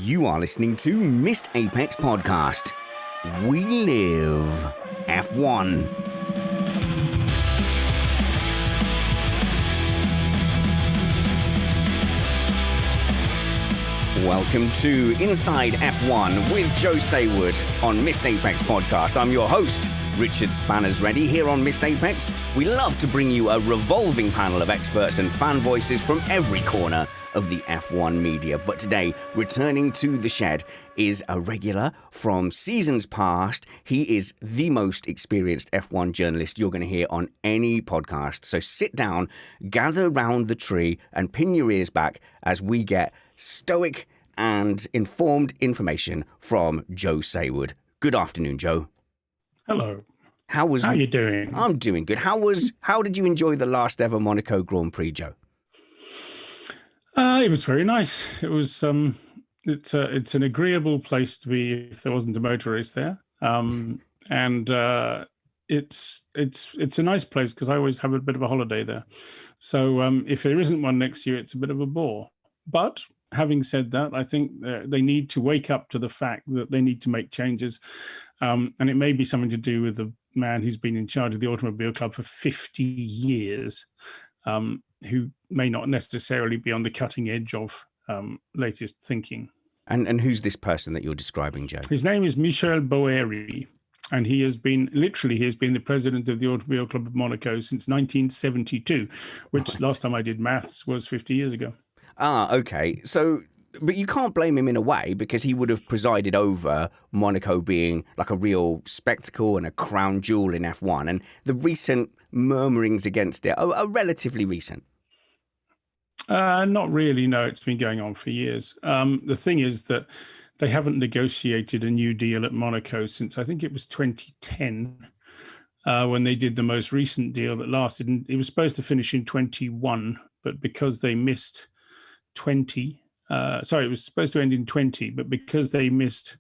You are listening to Missed Apex Podcast. We live F1. Welcome to Inside F1 with Joe Saward on Missed Apex Podcast. I'm your host, Richard Spanners Ready. Here on Missed Apex, we love to bring you a revolving panel of experts and fan voices from every corner of the F1 media. But today, returning to the shed is a regular from seasons past. He is the most experienced F1 journalist you're going to hear on any podcast. So sit down, gather round the tree and pin your ears back as we get stoic and informed information from Joe Saward. Good afternoon, Joe. Hello. How are you doing? I'm doing good. How did you enjoy the last ever Monaco Grand Prix, Joe? It was very nice. It was it's an agreeable place to be if there wasn't a motor race there, and it's a nice place because I always have a bit of a holiday there. So if there isn't one next year, it's a bit of a bore. But having said that, I think they need to wake up to the fact that they need to make changes, and it may be something to do with the man who's been in charge of the Automobile Club for 50 years. Who may not necessarily be on the cutting edge of latest thinking. And who's this person that you're describing, Joe? His name is Michel Boeri, and he has been the president of the Automobile Club of Monaco since 1972, which right. Last time I did maths was 50 years ago. Ah, okay. So, but you can't blame him in a way because he would have presided over Monaco being like a real spectacle and a crown jewel in F1. And the recent murmurings against it are relatively recent. Not really. No, it's been going on for years. The thing is that they haven't negotiated a new deal at Monaco since I think it was 2010 when they did the most recent deal that lasted. It was supposed to finish in 21, but because they missed 20, it was supposed to end in 20, but because they missed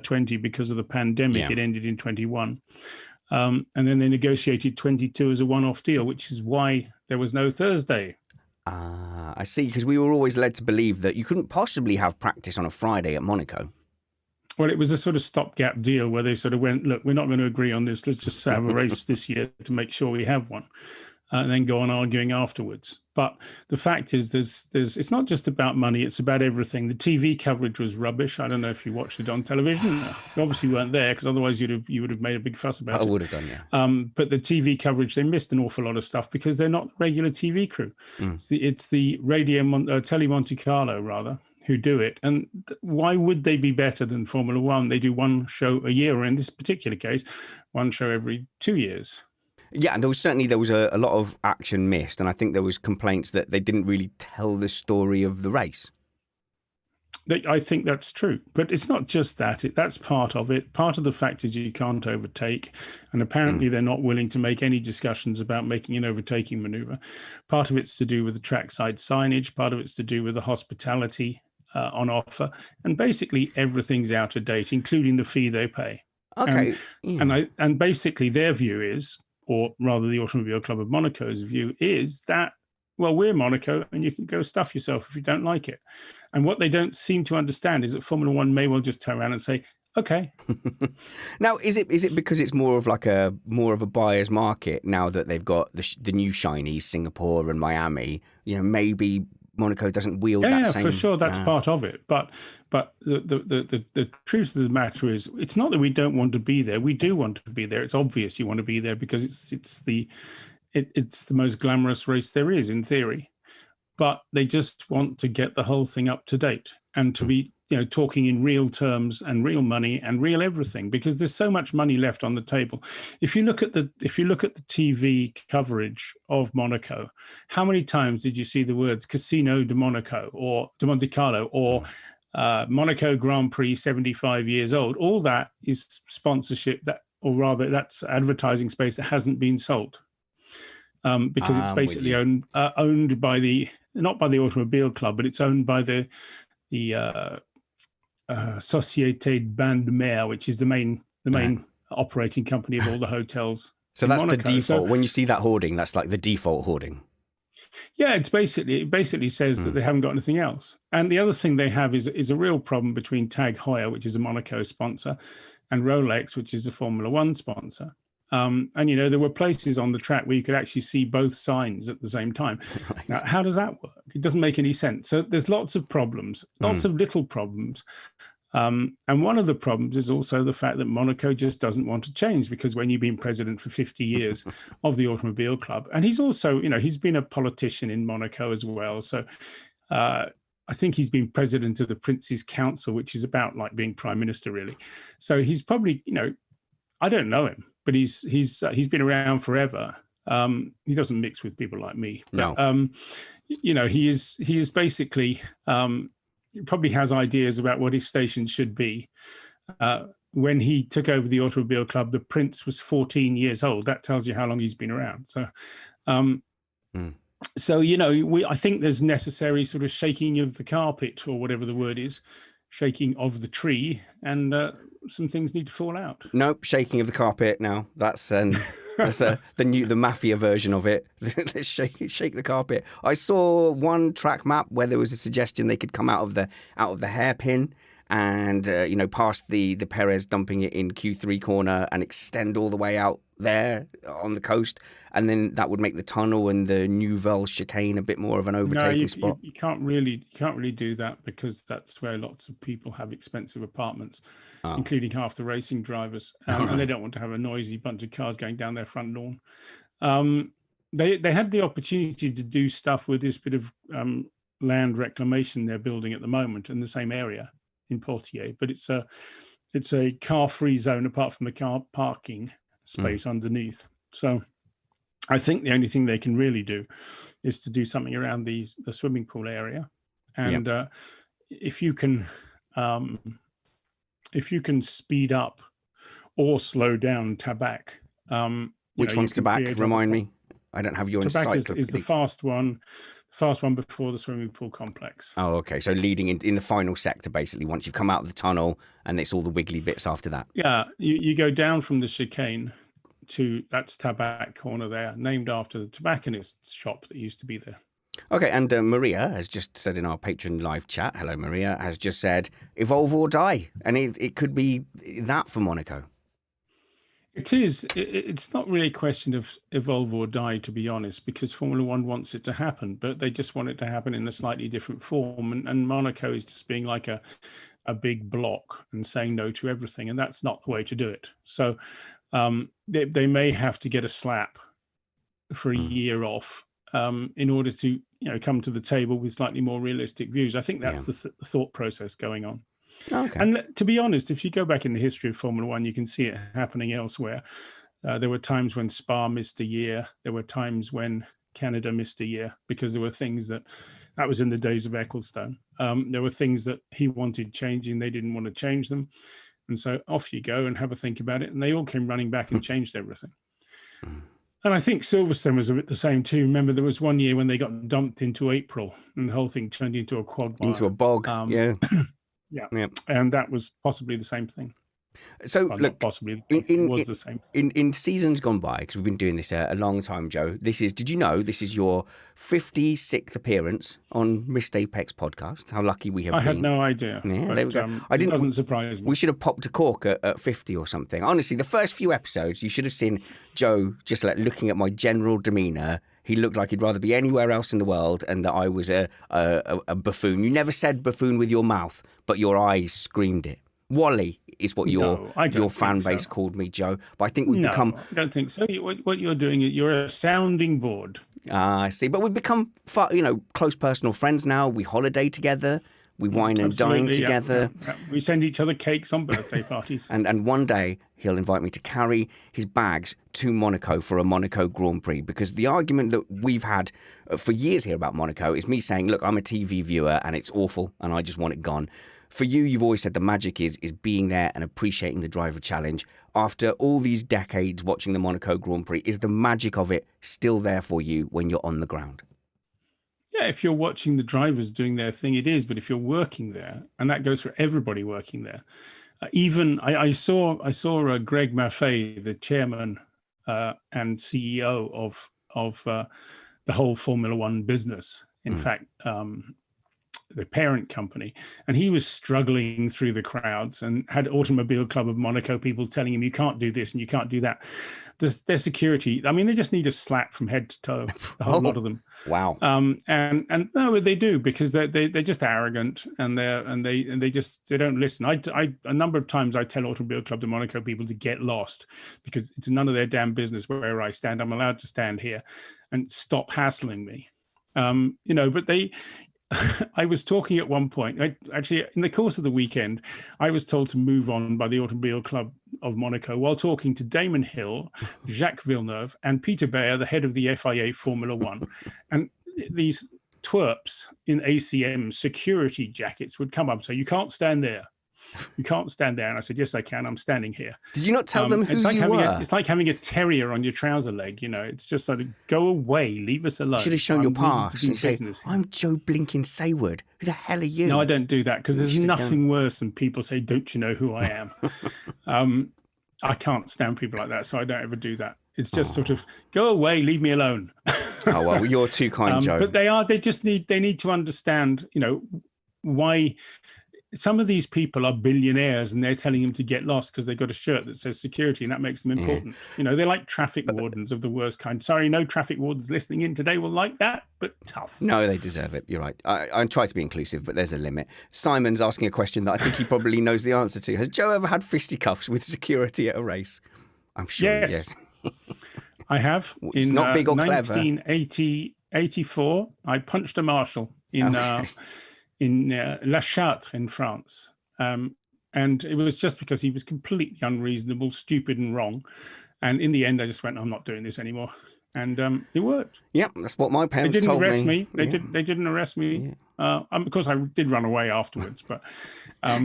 20 because of the pandemic, It ended in 21. And then they negotiated 22 as a one-off deal, which is why there was no Thursday. I see, because we were always led to believe that you couldn't possibly have practice on a Friday at Monaco. Well, it was a sort of stopgap deal where they sort of went, look, we're not going to agree on this. Let's just have a race this year to make sure we have one. And then go on arguing afterwards. But the fact is, it's not just about money; it's about everything. The TV coverage was rubbish. I don't know if you watched it on television. You obviously weren't there because otherwise you would have made a big fuss about it. I would have done, yeah. But the TV coverage, they missed an awful lot of stuff because they're not regular TV crew. It's the Tele Monte Carlo rather who do it. And why would they be better than Formula One? They do one show a year, or in this particular case, one show every 2 years. Yeah, and there was a lot of action missed, and I think there was complaints that they didn't really tell the story of the race. I think that's true, but it's not just that. That's part of it. Part of the fact is you can't overtake, and apparently they're not willing to make any discussions about making an overtaking manoeuvre. Part of it's to do with the trackside signage. Part of it's to do with the hospitality on offer, and basically everything's out of date, including the fee they pay. Okay, and basically their view is, or rather the Automobile Club of Monaco's view is that, well, we're Monaco and you can go stuff yourself if you don't like it. And what they don't seem to understand is that Formula One may well just turn around and say, okay. Now, is it because it's more of a buyer's market now that they've got the new shinies, Singapore and Miami? Maybe Monaco doesn't wield that same... Yeah, for sure, that's part of it. But the truth of the matter is, it's not that we don't want to be there. We do want to be there. It's obvious you want to be there because it's the most glamorous race there is, in theory. But they just want to get the whole thing up to date and to be talking in real terms and real money and real everything, because there's so much money left on the table. If you look at the TV coverage of Monaco, how many times did you see the words Casino de Monaco or de Monte Carlo or Monaco Grand Prix 75 years old? All that is sponsorship that's advertising space that hasn't been sold. Because it's basically owned by not by the Automobile Club, but it's owned by the Société Bain de Mer, which is the main operating company of all the hotels. So that's Monaco. the default. When you see that hoarding, that's like the default hoarding. Yeah, it basically says that they haven't got anything else. And the other thing they have is a real problem between Tag Heuer, which is a Monaco sponsor, and Rolex, which is a Formula One sponsor. And there were places on the track where you could actually see both signs at the same time. Right. Now, how does that work? It doesn't make any sense. So there's lots of problems, lots of little problems. And one of the problems is also the fact that Monaco just doesn't want to change, because when you've been president for 50 years of the Automobile Club, and he's also, he's been a politician in Monaco as well. So I think he's been president of the Prince's Council, which is about like being prime minister, really. So he's probably, I don't know him, but he's been around forever. He doesn't mix with people like me. But, No. He is basically. He probably has ideas about what his station should be. When he took over the Automobile Club, the Prince was 14 years old. That tells you how long he's been around. So, I think there's necessary sort of shaking of the carpet, or whatever the word is, shaking of the tree, and some things need to fall out. Nope, shaking of the carpet now. That's the mafia version of it. Let's shake the carpet. I saw one track map where there was a suggestion they could come out of the hairpin and past the Perez, dumping it in Q3 corner and extend all the way out there on the coast, and then that would make the tunnel and the Nouvelle chicane a bit more of an overtaking spot. You can't really do that, because that's where lots of people have expensive apartments, including half the racing drivers, and they don't want to have a noisy bunch of cars going down their front lawn. They had the opportunity to do stuff with this bit of land reclamation they're building at the moment in the same area in Portier, but it's a car-free zone apart from the car parking space underneath. So I think the only thing they can really do is to do something around the swimming pool area. And if you can speed up or slow down Tabac. Which one's Tabac? Remind me. I don't have your encyclopedia. Tabac is the fast one before the swimming pool complex. Oh, okay. So leading in the final sector, basically, once you've come out of the tunnel, and it's all the wiggly bits after that. Yeah, you go down from the chicane that's Tabac corner there, named after the tobacconist shop that used to be there. Okay, and Maria has just said in our Patreon live chat, hello Maria, has just said, evolve or die. And it could be that for Monaco. It is. It's not really a question of evolve or die, to be honest, because Formula One wants it to happen, but they just want it to happen in a slightly different form. And Monaco is just being like a big block and saying no to everything. And that's not the way to do it. So they may have to get a slap for a year off in order to come to the table with slightly more realistic views. I think that's the thought process going on. Okay. And to be honest, if you go back in the history of Formula One, you can see it happening elsewhere. There were times when Spa missed a year. There were times when Canada missed a year, because there were things that was in the days of Ecclestone. There were things that he wanted changing. They didn't want to change them. And so off you go and have a think about it. And they all came running back and changed everything. And I think Silverstone was a bit the same too. Remember, there was one year when they got dumped into April and the whole thing turned into a quagmire. Into a bog, yeah. Yeah, and that was possibly the same thing. So look, possibly it was the same thing. In seasons gone by, because we've been doing this a long time, Joe. Did you know this is your 56th appearance on Missed Apex podcast? How lucky we have been. I had no idea. Yeah, but, there we go. It doesn't surprise me. We should have popped a cork at 50 or something. Honestly, the first few episodes, you should have seen Joe just like looking at my general demeanour. He looked like he'd rather be anywhere else in the world, and that I was a buffoon. You never said buffoon with your mouth, but your eyes screamed it. Wally is what your fan base called me, Joe. But I think we've become... I don't think so. What you're doing, you're a sounding board. I see. But we've become, close personal friends now. We holiday together. We wine and dine together. Yeah. We send each other cakes on birthday parties. And one day he'll invite me to carry his bags to Monaco for a Monaco Grand Prix, because the argument that we've had for years here about Monaco is me saying, look, I'm a TV viewer and it's awful and I just want it gone. For you, you've always said the magic is being there and appreciating the driver challenge. After all these decades watching the Monaco Grand Prix, is the magic of it still there for you when you're on the ground? Yeah, if you're watching the drivers doing their thing, it is. But if you're working there, and that goes for everybody working there, even I saw Greg Maffei, the chairman and CEO of the whole Formula One business. In fact, the parent company, and he was struggling through the crowds and had Automobile Club of Monaco people telling him, you can't do this and you can't do that. Their security, I mean, they just need a slap from head to toe, a whole lot of them. Wow. And no, they do, because they're just arrogant, and they don't listen. I a number of times I tell Automobile Club de Monaco people to get lost, because it's none of their damn business where I stand. I'm allowed to stand here, and stop hassling me. But they. I was talking at one point, actually, in the course of the weekend, I was told to move on by the Automobile Club of Monaco while talking to Damon Hill, Jacques Villeneuve, and Peter Bayer, the head of the FIA Formula One. And these twerps in ACM security jackets would come up and say, you can't stand there. You can't stand there. And I said, yes, I can. I'm standing here. Did you not tell them who you were? It's like having a terrier on your trouser leg. It's just like, go away, leave us alone. You should have shown your pass and say, business. I'm Joe Blinking Saward. Who the hell are you? No, I don't do that, because there's nothing worse than people say, don't you know who I am? I can't stand people like that, so I don't ever do that. It's just sort of, go away, leave me alone. Oh, well, you're too kind, Joe. But they need to understand, why some of these people are billionaires and they're telling him to get lost because they've got a shirt that says security, and that makes them important. They're like traffic wardens of the worst kind. Sorry, no traffic wardens listening in today will like that, but tough. No, they deserve it. You're right. I try to be inclusive, but there's a limit. Simon's asking a question that I think he probably knows the answer to. Has Joe ever had fisticuffs with security at a race? I'm sure. Yes. I have. It's not big or clever. 1984, I punched a marshal in La Châtre in France. And it was just because he was completely unreasonable, stupid and wrong. And in the end, I just went, I'm not doing this anymore. And it worked. Yeah, that's what my parents told me. They didn't arrest me. They didn't arrest me. Of course, I did run away afterwards. But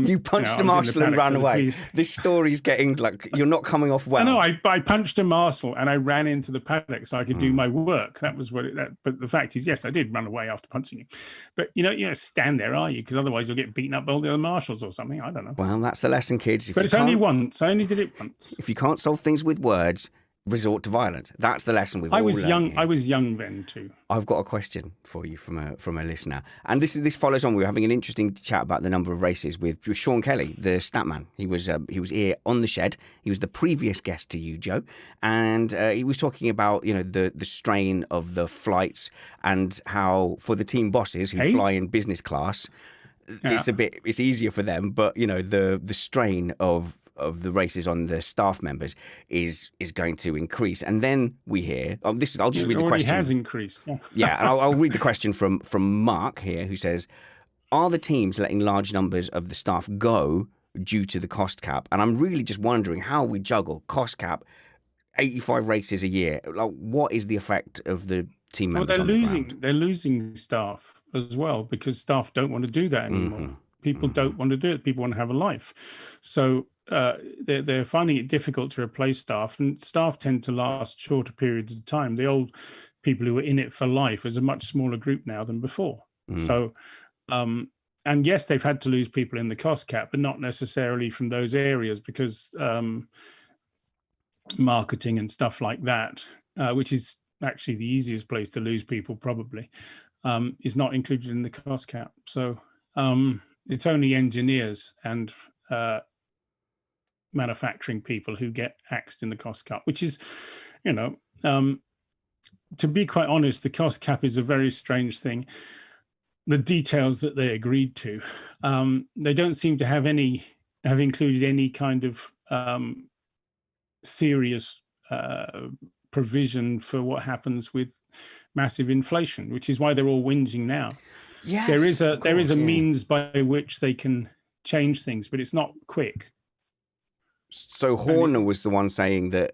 you punched a marshal and ran away. This story's getting like you're not coming off well. No, I punched a marshal and I ran into the paddock so I could do my work. That was what. But the fact is, yes, I did run away after punching him. But you don't stand there, are you? Because otherwise you'll get beaten up by all the other marshals or something. I don't know. Well, that's the lesson, kids. But it's only once. I only did it once. If you can't solve things with words, resort to violence. That's the lesson we've all learned here. I was young then too. I've got a question for you from a listener, and this follows on. We were having an interesting chat about the number of races with Sean Kelly, the statman. He was here on the shed. He was the previous guest to you, Joe, and he was talking about the strain of the flights and how for the team bosses who fly in business class, it's easier for them, but the strain of the races on the staff members is going to increase. And then we hear I'll just read the question. It has increased. Yeah, and I'll read the question from Mark here, who says, are the teams letting large numbers of the staff go due to the cost cap? And I'm really just wondering how we juggle cost cap, 85 races a year. Like, what is the effect of the team members? Well, they're losing staff as well, because staff don't want to do that anymore. People don't want to do it. People want to have a life. So they're finding it difficult to replace staff, and staff tend to last shorter periods of time. The old people who were in it for life is a much smaller group now than before. So, and yes, they've had to lose people in the cost cap, but not necessarily from those areas, because marketing and stuff like that, which is actually the easiest place to lose people probably, is not included in the cost cap. So it's only engineers and manufacturing people who get axed in the cost cap, which is, to be quite honest, the cost cap is a very strange thing. The details that they agreed to, they don't seem to have included any kind of serious provision for what happens with massive inflation, which is why they're all whinging now. Yes, there is a means by which they can change things, but it's not quick. So Horner was the one saying that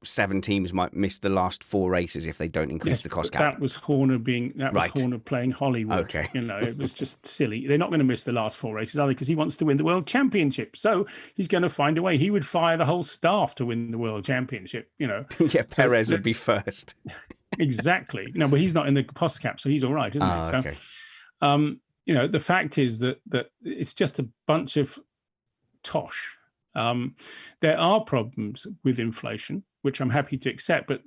7 teams might miss the last 4 races if they don't increase the cost cap. That was Horner Horner playing Hollywood. Okay. It was just silly. They're not going to miss the last 4 races, are they? Because he wants to win the world championship. So he's going to find a way. He would fire the whole staff to win the world championship, Yeah, Perez would be first. Exactly. No, but he's not in the cost cap, so he's all right, isn't he? So, okay. The fact is that it's just a bunch of tosh. There are problems with inflation, which I'm happy to accept, but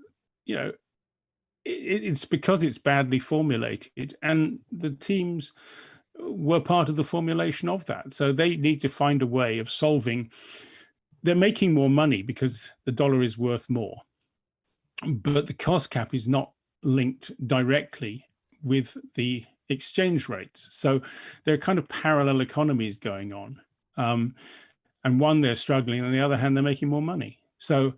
it's because it's badly formulated, and the teams were part of the formulation of that. So they need to find a way of solving. They're making more money because the dollar is worth more, but the cost cap is not linked directly with the exchange rates. So there are kind of parallel economies going on. And one, they're struggling, and on the other hand, they're making more money. So,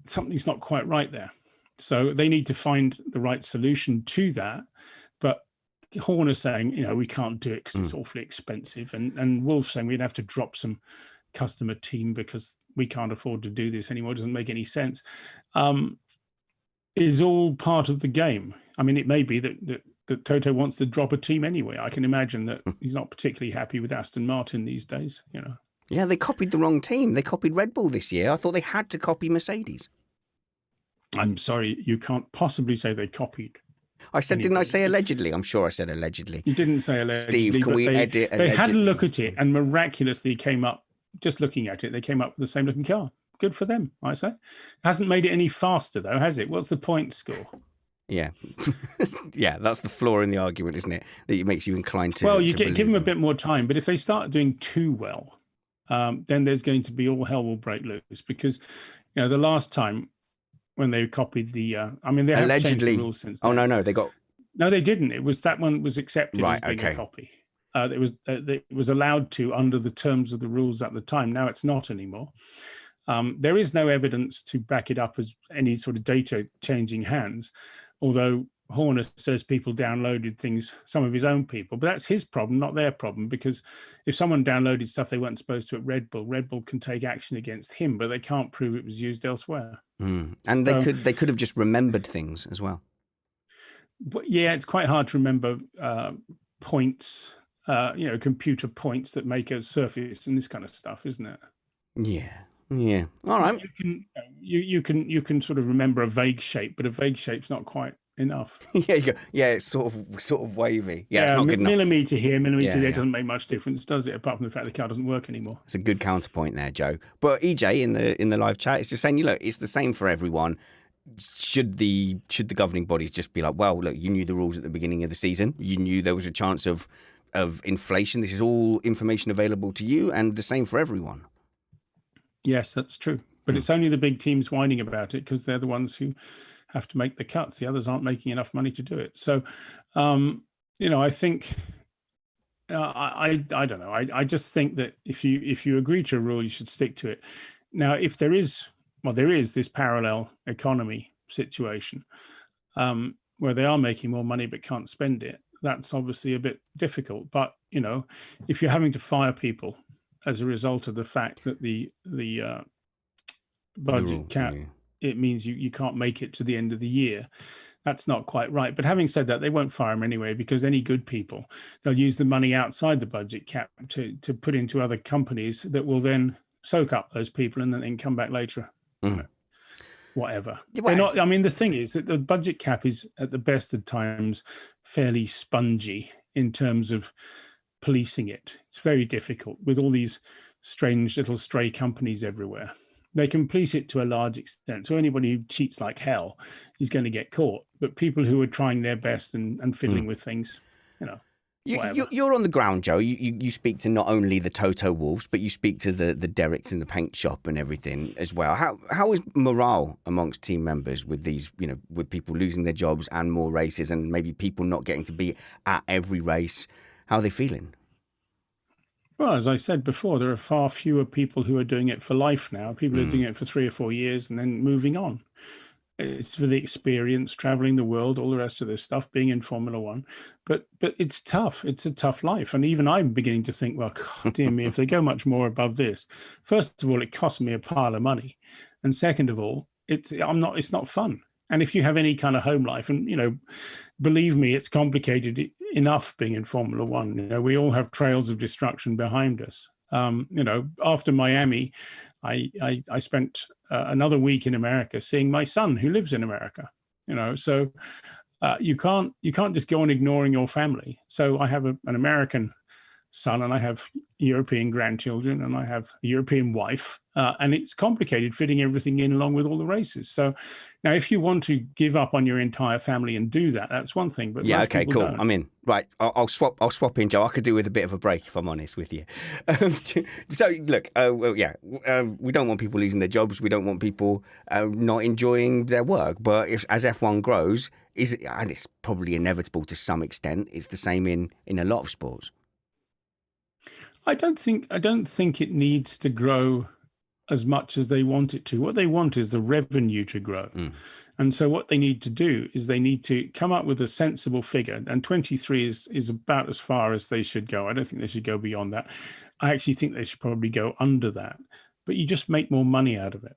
something's not quite right there. So they need to find the right solution to that. But Horner's saying, we can't do it because it's awfully expensive. And Wolf's saying we'd have to drop some customer team because we can't afford to do this anymore. It doesn't make any sense. Is all part of the game. I mean, it may be that Toto wants to drop a team anyway. I can imagine that he's not particularly happy with Aston Martin these days, Yeah, they copied the wrong team. They copied Red Bull this year. I thought they had to copy Mercedes. I'm sorry, you can't possibly say they copied. I said, didn't I say allegedly? I'm sure I said allegedly. You didn't say allegedly. Steve, can we edit allegedly? They had a look at it and miraculously came up, just looking at it, they came up with the same looking car. Good for them, I say. It hasn't made it any faster, though, has it? What's the point score? Yeah. Yeah, that's the flaw in the argument, isn't it? That it makes you inclined to... Well, give them a bit more time. But if they start doing too well, then there's going to be all hell will break loose. Because, the last time when they copied the... they have changed the rules since then. Oh, no, they got... No, they didn't. It was that one was accepted as being a copy. It was allowed to under the terms of the rules at the time. Now it's not anymore. There is no evidence to back it up as any sort of data changing hands, although Horner says people downloaded things, some of his own people, but that's his problem, not their problem, because if someone downloaded stuff they weren't supposed to at Red Bull can take action against him, but they can't prove it was used elsewhere. And so, they could have just remembered things as well. But yeah, it's quite hard to remember points, computer points that make a surface and this kind of stuff, isn't it? Yeah. All right. You can sort of remember a vague shape, but a vague shape's not quite enough. Yeah. It's sort of wavy. Yeah, it's not good enough. Millimeter here, millimeter there doesn't make much difference, does it? Apart from the fact the car doesn't work anymore. It's a good counterpoint there, Joe. But EJ in the live chat is just saying, look, it's the same for everyone. Should the governing bodies just be like, well, look, you knew the rules at the beginning of the season. You knew there was a chance of inflation. This is all information available to you, and the same for everyone. Yes, that's true. But it's only the big teams whining about it because they're the ones who have to make the cuts. The others aren't making enough money to do it. So, I think, I don't know. I just think that if you agree to a rule, you should stick to it. Now, if there is this parallel economy situation where they are making more money but can't spend it, that's obviously a bit difficult. But, if you're having to fire people as a result of the fact that the budget cap, it means you can't make it to the end of the year. That's not quite right. But having said that, they won't fire them anyway, because any good people, they'll use the money outside the budget cap to put into other companies that will then soak up those people and then come back later. Whatever. They're not, the thing is that the budget cap is at the best of times fairly spongy in terms of policing it. It's very difficult with all these strange little stray companies everywhere. They can police it to a large extent. So anybody who cheats like hell is going to get caught. But people who are trying their best and fiddling with things, You're on the ground, Joe. You speak to not only the Toto Wolves, but you speak to the Derricks in the paint shop and everything as well. How is morale amongst team members with these, with people losing their jobs and more races and maybe people not getting to be at every race? How are they feeling? Well, as I said before, there are far fewer people who are doing it for life now. People are doing it for 3 or 4 years and then moving on. It's for the experience, traveling the world, all the rest of this stuff, being in Formula One. But it's tough. It's a tough life. And even I'm beginning to think, well, God, dear me, if they go much more above this, first of all, it costs me a pile of money. And second of all, it's not fun. And if you have any kind of home life, and, believe me, it's complicated enough being in Formula One. We all have trails of destruction behind us. After Miami, I spent another week in America seeing my son who lives in America. So you can't just go on ignoring your family. So I have an American son, and I have European grandchildren, and I have a European wife, and it's complicated fitting everything in along with all the races. So now, if you want to give up on your entire family and do that, that's one thing. But Yeah, most okay, people cool. don't. I'm in. Right, I'll swap in, Joe. I could do with a bit of a break, if I'm honest with you. So look, we don't want people losing their jobs. We don't want people not enjoying their work. But as F1 grows, and it's probably inevitable to some extent. It's the same in a lot of sports. I don't think it needs to grow as much as they want it to. What they want is the revenue to grow. And so what they need to do is they need to come up with a sensible figure. And 23 is about as far as they should go. I don't think they should go beyond that. I actually think they should probably go under that. But you just make more money out of it.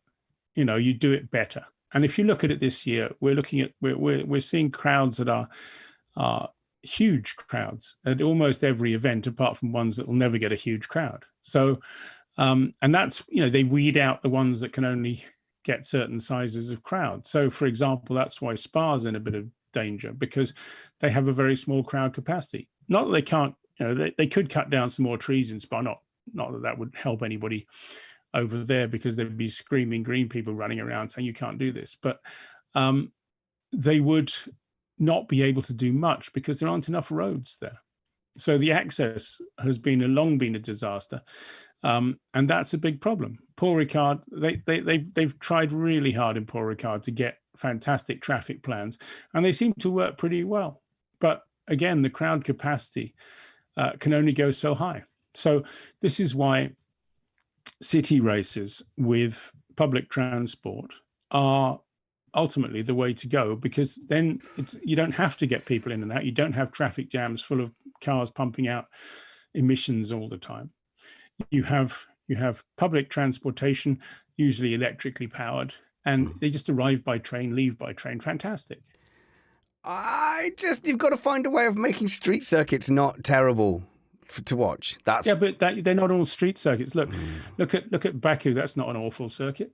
You do it better. And if you look at it this year, we're seeing crowds that are huge crowds at almost every event, apart from ones that will never get a huge crowd. So, and that's, they weed out the ones that can only get certain sizes of crowd. So, for example, that's why Spa's in a bit of danger, because they have a very small crowd capacity. Not that they can't, they could cut down some more trees in Spa. Not that would help anybody over there, because there'd be screaming green people running around saying you can't do this. But they would not be able to do much because there aren't enough roads there. So the access has long been a disaster, and that's a big problem. Paul Ricard, they've tried really hard in Paul Ricard to get fantastic traffic plans, and they seem to work pretty well. But again, the crowd capacity can only go so high. So this is why city races with public transport are ultimately the way to go, because then you don't have to get people in and out. You don't have traffic jams full of cars pumping out emissions all the time. You have public transportation, usually electrically powered, and they just arrive by train, leave by train. Fantastic. You've got to find a way of making street circuits not terrible to watch. But they're not all street circuits. Look at Baku. That's not an awful circuit.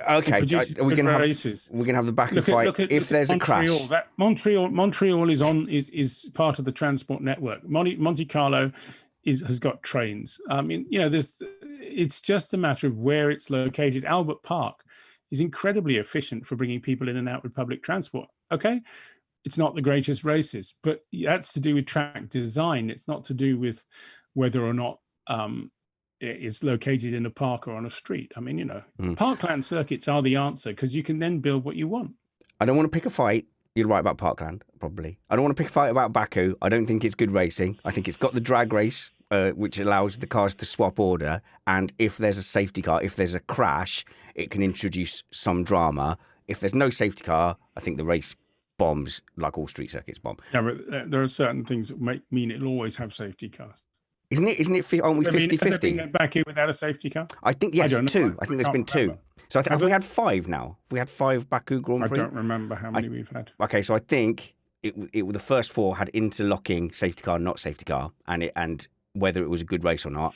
Okay, we're gonna have the Baku fight if there's a crash. Montreal is part of the transport network. Monte Carlo has got trains. I mean, it's just a matter of where it's located. Albert Park is incredibly efficient for bringing people in and out with public transport. Okay, it's not the greatest races, but that's to do with track design. It's not to do with whether or not it's located in a park or on a street. I mean, parkland circuits are the answer, because you can then build what you want. I don't want to pick a fight. You're right about Parkland, probably. I don't want to pick a fight about Baku. I don't think it's good racing. I think it's got the drag race, which allows the cars to swap order. And if there's a safety car, if there's a crash, it can introduce some drama. If there's no safety car, I think the race bombs like all street circuits bomb. Yeah, but there are certain things that mean it'll always have safety cars. Isn't it? Aren't we 50-50? Has there been Baku without a safety car? I think, yes, two. I think there's been two. So have we had five now? We had 5 Baku Grand Prix? I don't remember how many we've had. Okay, so I think the first 4 had interlocking safety car, not safety car, and whether it was a good race or not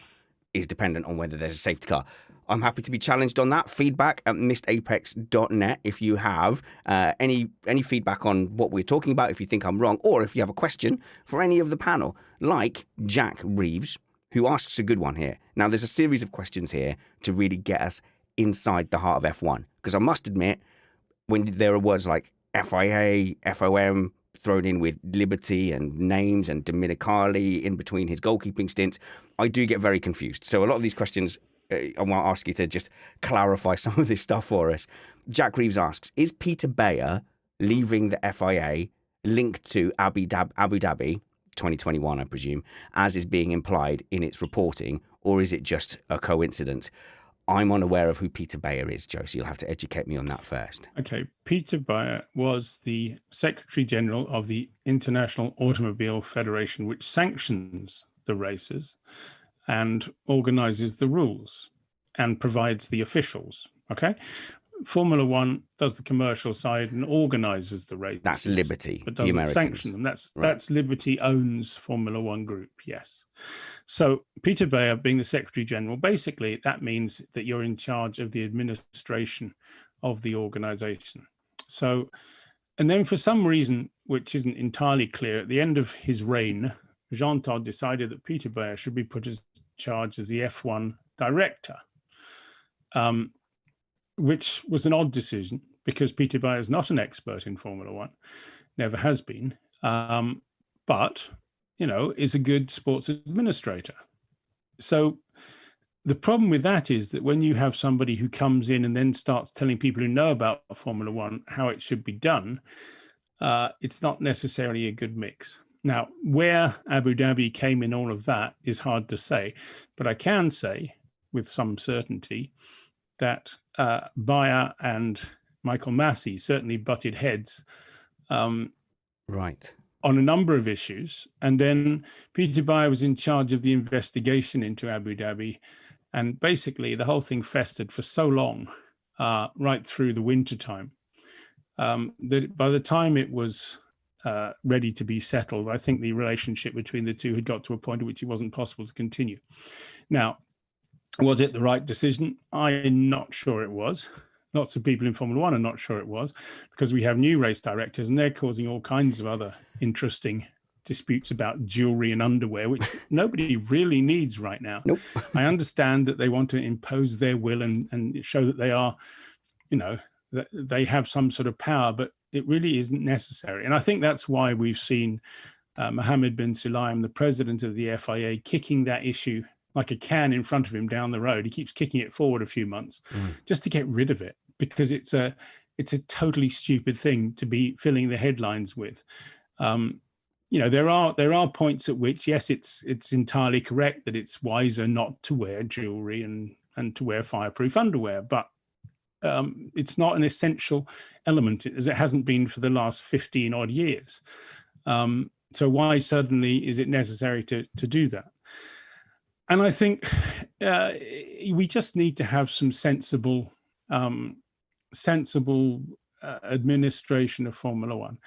is dependent on whether there's a safety car. I'm happy to be challenged on that. Feedback at missedapex.net if you have any feedback on what we're talking about, if you think I'm wrong, or if you have a question for any of the panel, like Jack Reeves, who asks a good one here. Now, there's a series of questions here to really get us inside the heart of F1, because I must admit, when there are words like FIA, FOM thrown in with Liberty and names and Dominicali in between his goalkeeping stints, I do get very confused. So a lot of these questions, I want to ask you to just clarify some of this stuff for us. Jack Reeves asks, is Peter Bayer leaving the FIA linked to Abu Dhabi 2021, I presume, as is being implied in its reporting, or is it just a coincidence? I'm unaware of who Peter Bayer is, Joe, so you'll have to educate me on that first. Okay, Peter Bayer was the Secretary General of the International Automobile Federation, which sanctions the races and organizes the rules and provides the officials, okay? Formula One does the commercial side and organizes the races. That's Liberty, but doesn't sanction them. That's Liberty owns Formula One Group, yes. So Peter Bayer being the Secretary General, basically that means that you're in charge of the administration of the organization. So, and then for some reason, which isn't entirely clear, at the end of his reign, Jean Todt decided that Peter Bayer should be put in charge as the F1 director, which was an odd decision because Peter Bayer is not an expert in Formula One, never has been, but, is a good sports administrator. So the problem with that is that when you have somebody who comes in and then starts telling people who know about Formula One how it should be done, it's not necessarily a good mix. Now, where Abu Dhabi came in all of that is hard to say, but I can say with some certainty that Bayer and Michael Massey certainly butted heads right, on a number of issues. And then Peter Bayer was in charge of the investigation into Abu Dhabi. And basically, the whole thing festered for so long, right through the winter time, that by the time it was ready to be settled, I think the relationship between the two had got to a point at which it wasn't possible to continue. Now, was it the right decision? I'm not sure it was. Lots of people in Formula One are not sure it was, because we have new race directors and they're causing all kinds of other interesting disputes about jewelry and underwear, which nobody really needs right now. Nope. I understand that they want to impose their will and show that they are, that they have some sort of power, but it really isn't necessary. And I think that's why we've seen Mohammed bin Sulayem, the president of the FIA, kicking that issue like a can in front of him down the road. He keeps kicking it forward a few months just to get rid of it, because it's a totally stupid thing to be filling the headlines with. There are points at which, yes, it's entirely correct that it's wiser not to wear jewelry and to wear fireproof underwear, but it's not an essential element, as it hasn't been for the last 15 odd years. So why suddenly is it necessary to do that? And I think we just need to have some sensible administration of Formula One.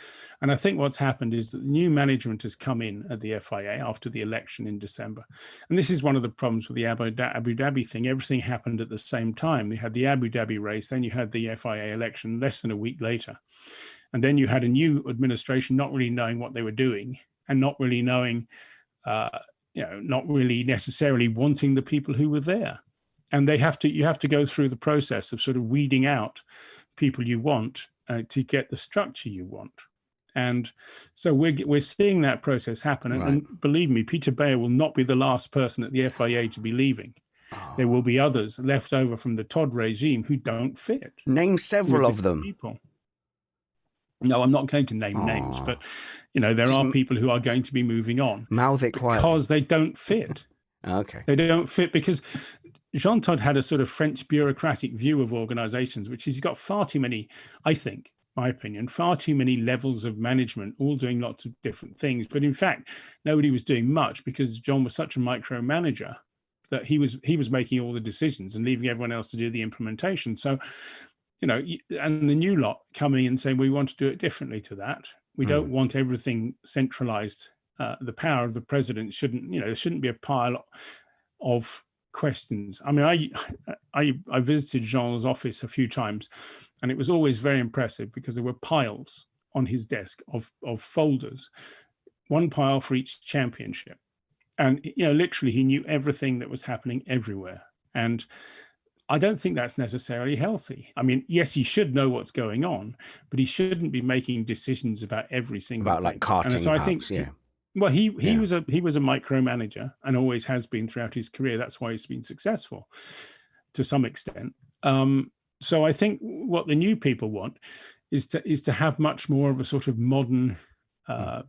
And I think what's happened is that the new management has come in at the FIA after the election in December. And this is one of the problems with the Abu Dhabi thing. Everything happened at the same time. You had the Abu Dhabi race, then you had the FIA election less than a week later. And then you had a new administration not really knowing what they were doing and not really knowing, not really necessarily wanting the people who were there. And you have to go through the process of sort of weeding out people you want to get the structure you want. And so we're seeing that process happen. Right. And believe me, Peter Bayer will not be the last person at the FIA to be leaving. There will be others left over from the Todd regime who don't fit. Name several of them. People. No, I'm not going to name names, but there are people who are going to be moving on. Mouth it quietly. Because they don't fit. Okay. They don't fit because Jean Todt had a sort of French bureaucratic view of organizations, which is he's got far too many, I think, my opinion, far too many levels of management, all doing lots of different things. But in fact, nobody was doing much because John was such a micromanager that he was making all the decisions and leaving everyone else to do the implementation. So, and the new lot coming and saying, we want to do it differently to that. We don't want everything centralized. The power of the president there shouldn't be a pile of questions. I mean, I visited Jean's office a few times, and it was always very impressive because there were piles on his desk of folders, one pile for each championship. And, literally he knew everything that was happening everywhere. And I don't think that's necessarily healthy. I mean, yes, he should know what's going on, but he shouldn't be making decisions about every single thing. Like karting, and so I think, yeah. Well, he was a micromanager and always has been throughout his career. That's why he's been successful to some extent. So I think what the new people want is to have much more of a sort of modern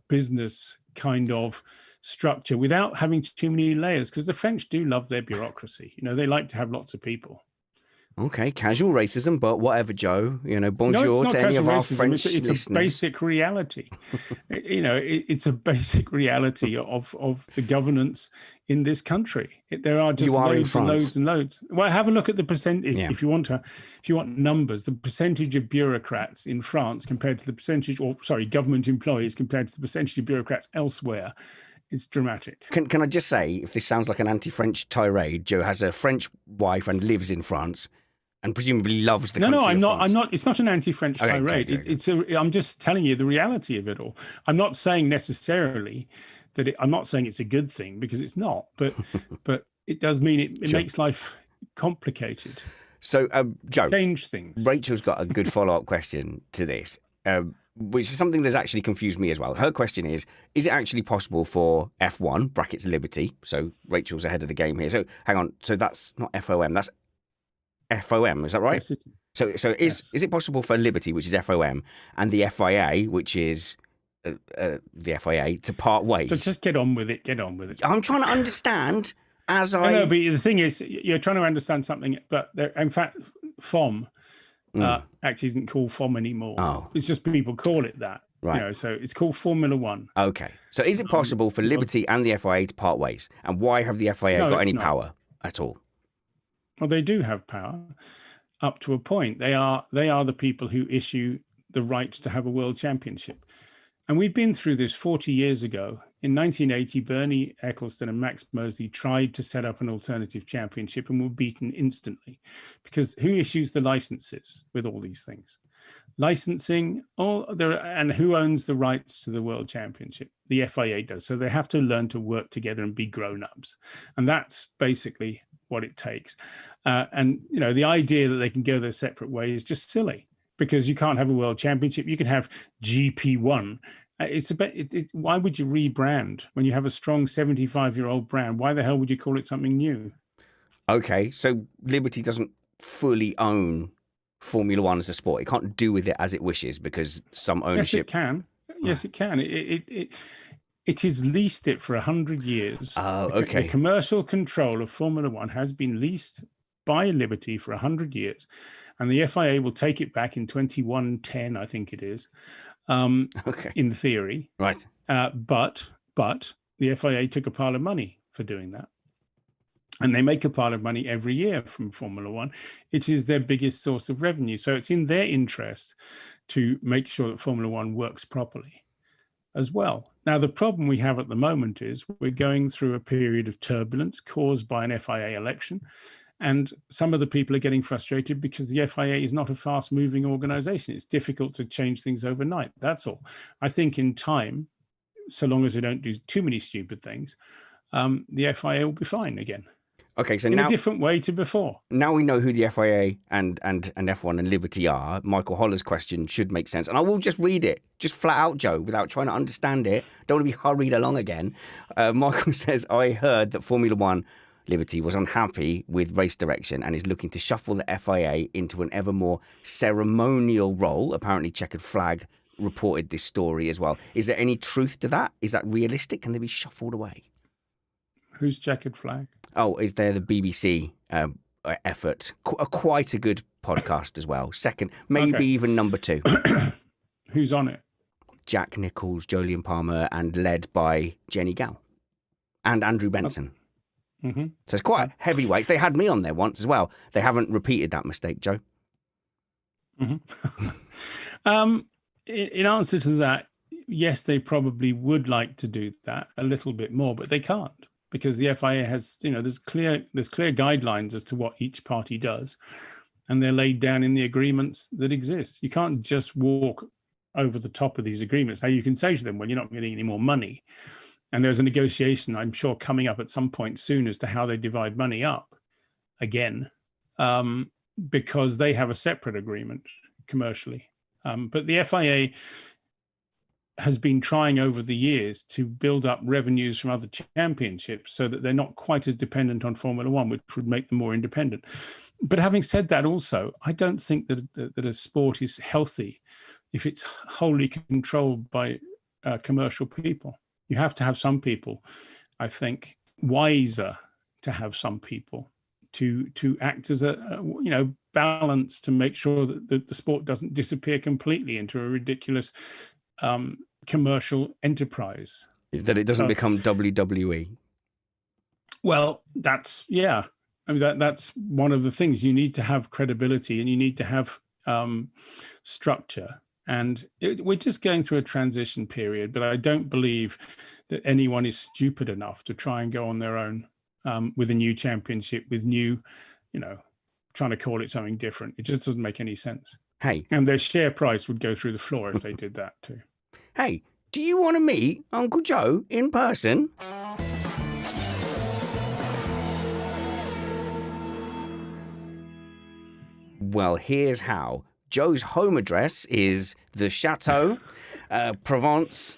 business kind of structure without having too many layers, because the French do love their bureaucracy. They like to have lots of people. Okay, casual racism, but whatever, Joe. Bonjour to any of our French listeners. It's a basic reality. It's a basic reality of the governance in this country. There are just loads and loads and loads. Well, have a look at the percentage if you want numbers. The percentage of bureaucrats in France compared to the percentage, government employees compared to the percentage of bureaucrats elsewhere. It's dramatic. Can I just say, if this sounds like an anti-French tirade, Joe has a French wife and lives in France, and presumably loves the country. No, I'm not. France. I'm not. It's not an anti-French tirade. Okay. I'm just telling you the reality of it all. I'm not saying necessarily that I'm not saying it's a good thing, because it's not, but it does mean it makes life complicated. So, Joe, change things. Rachel's got a good follow-up question to this, which is something that's actually confused me as well. Her question is it actually possible for F1, brackets Liberty, so Rachel's ahead of the game here. So, hang on. So that's not FOM, that's FOM, is that right? Yes, so is it possible for Liberty, which is FOM, and the FIA, which is the FIA, to part ways? So just get on with it. I'm trying to understand as I... No, but the thing is, you're trying to understand something, but in fact, FOM actually isn't called FOM anymore. Oh. It's just people call it that. Right. So it's called Formula One. Okay. So is it possible for Liberty and the FIA to part ways? And why have the FIA got any power at all? Well, they do have power up to a point. They are the people who issue the right to have a world championship. And we've been through this 40 years ago. In 1980, Bernie Ecclestone and Max Mosley tried to set up an alternative championship and were beaten instantly. Because who issues the licenses with all these things? Licensing, and who owns the rights to the world championship? The FIA does. So they have to learn to work together and be grown-ups. And that's basically what it takes. And, the idea that they can go their separate way is just silly, because you can't have a world championship. You can have GP1. Why would you rebrand when you have a strong 75-year-old brand? Why the hell would you call it something new? Okay, so Liberty doesn't fully own Formula One as a sport. It can't do with it as it wishes because some ownership... Yes, it can. It has leased it for 100 years. Oh, okay. The commercial control of Formula One has been leased by Liberty for 100 years. And the FIA will take it back in 2110, I think it is, in the theory. Right. But the FIA took a pile of money for doing that. And they make a pile of money every year from Formula One. It is their biggest source of revenue. So it's in their interest to make sure that Formula One works properly as well. Now, the problem we have at the moment is we're going through a period of turbulence caused by an FIA election. And some of the people are getting frustrated because the FIA is not a fast-moving organization. It's difficult to change things overnight. That's all. I think in time, so long as they don't do too many stupid things, the FIA will be fine again. Okay, so in now, a different way to before. Now we know who the FIA and F1 and Liberty are. Michael Holler's question should make sense. And I will just read it, just flat out, Joe, without trying to understand it. Don't want to be hurried along again. Michael says, I heard that Formula One Liberty was unhappy with race direction and is looking to shuffle the FIA into an ever more ceremonial role. Apparently Checkered Flag reported this story as well. Is there any truth to that? Is that realistic? Can they be shuffled away? Who's Checkered Flag? Oh, is there the BBC effort? Quite a good podcast as well. Second, maybe even number 2. Who's on it? Jack Nichols, Jolyon Palmer, and led by Jenny Gow and Andrew Benson. Mm-hmm. So it's quite heavyweights. They had me on there once as well. They haven't repeated that mistake, Joe. Mm-hmm. In answer to that, yes, they probably would like to do that a little bit more, but they can't. Because the FIA has, there's clear guidelines as to what each party does, and they're laid down in the agreements that exist. You can't just walk over the top of these agreements. Now, you can say to them, well, you're not getting any more money. And there's a negotiation, I'm sure, coming up at some point soon as to how they divide money up again, because they have a separate agreement commercially. But the FIA has been trying over the years to build up revenues from other championships so that they're not quite as dependent on Formula One, which would make them more independent. But having said that also, I don't think that a sport is healthy if it's wholly controlled by commercial people. You have to have some people, I think, wiser to have some people to act as a balance to make sure that the sport doesn't disappear completely into a ridiculous commercial enterprise. That it doesn't become WWE. Well, that's that's one of the things. You need to have credibility and you need to have structure. And we're just going through a transition period, but I don't believe that anyone is stupid enough to try and go on their own with a new championship, with new, trying to call it something different. It just doesn't make any sense. Hey. And their share price would go through the floor if they did that too. Hey, Do you want to meet Uncle Joe in person? Well, here's how. Joe's home address is the Chateau, Provence.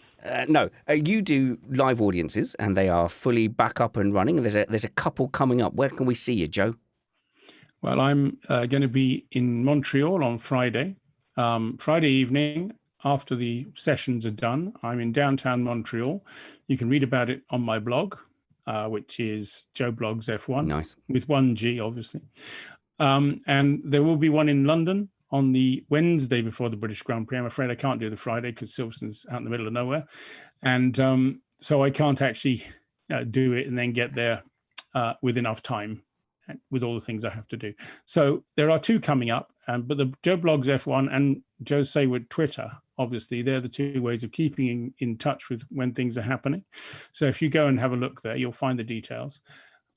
You do live audiences, and they are fully back up and running. There's a couple coming up. Where can we see you, Joe? Well, I'm going to be in Montreal on Friday. Friday evening, after the sessions are done, I'm in downtown Montreal. You can read about it on my blog, which is Joe Blogs F1. Nice. With one G, obviously. And there will be one in London on the Wednesday before the British Grand Prix. I'm afraid I can't do the Friday because Silverstone's out in the middle of nowhere. And so I can't actually do it and then get there with enough time with all the things I have to do. So there are two coming up, but the Joe Blogs F1 and Joe Saward Twitter, obviously, they're the two ways of keeping in touch with when things are happening. So if you go and have a look there, you'll find the details.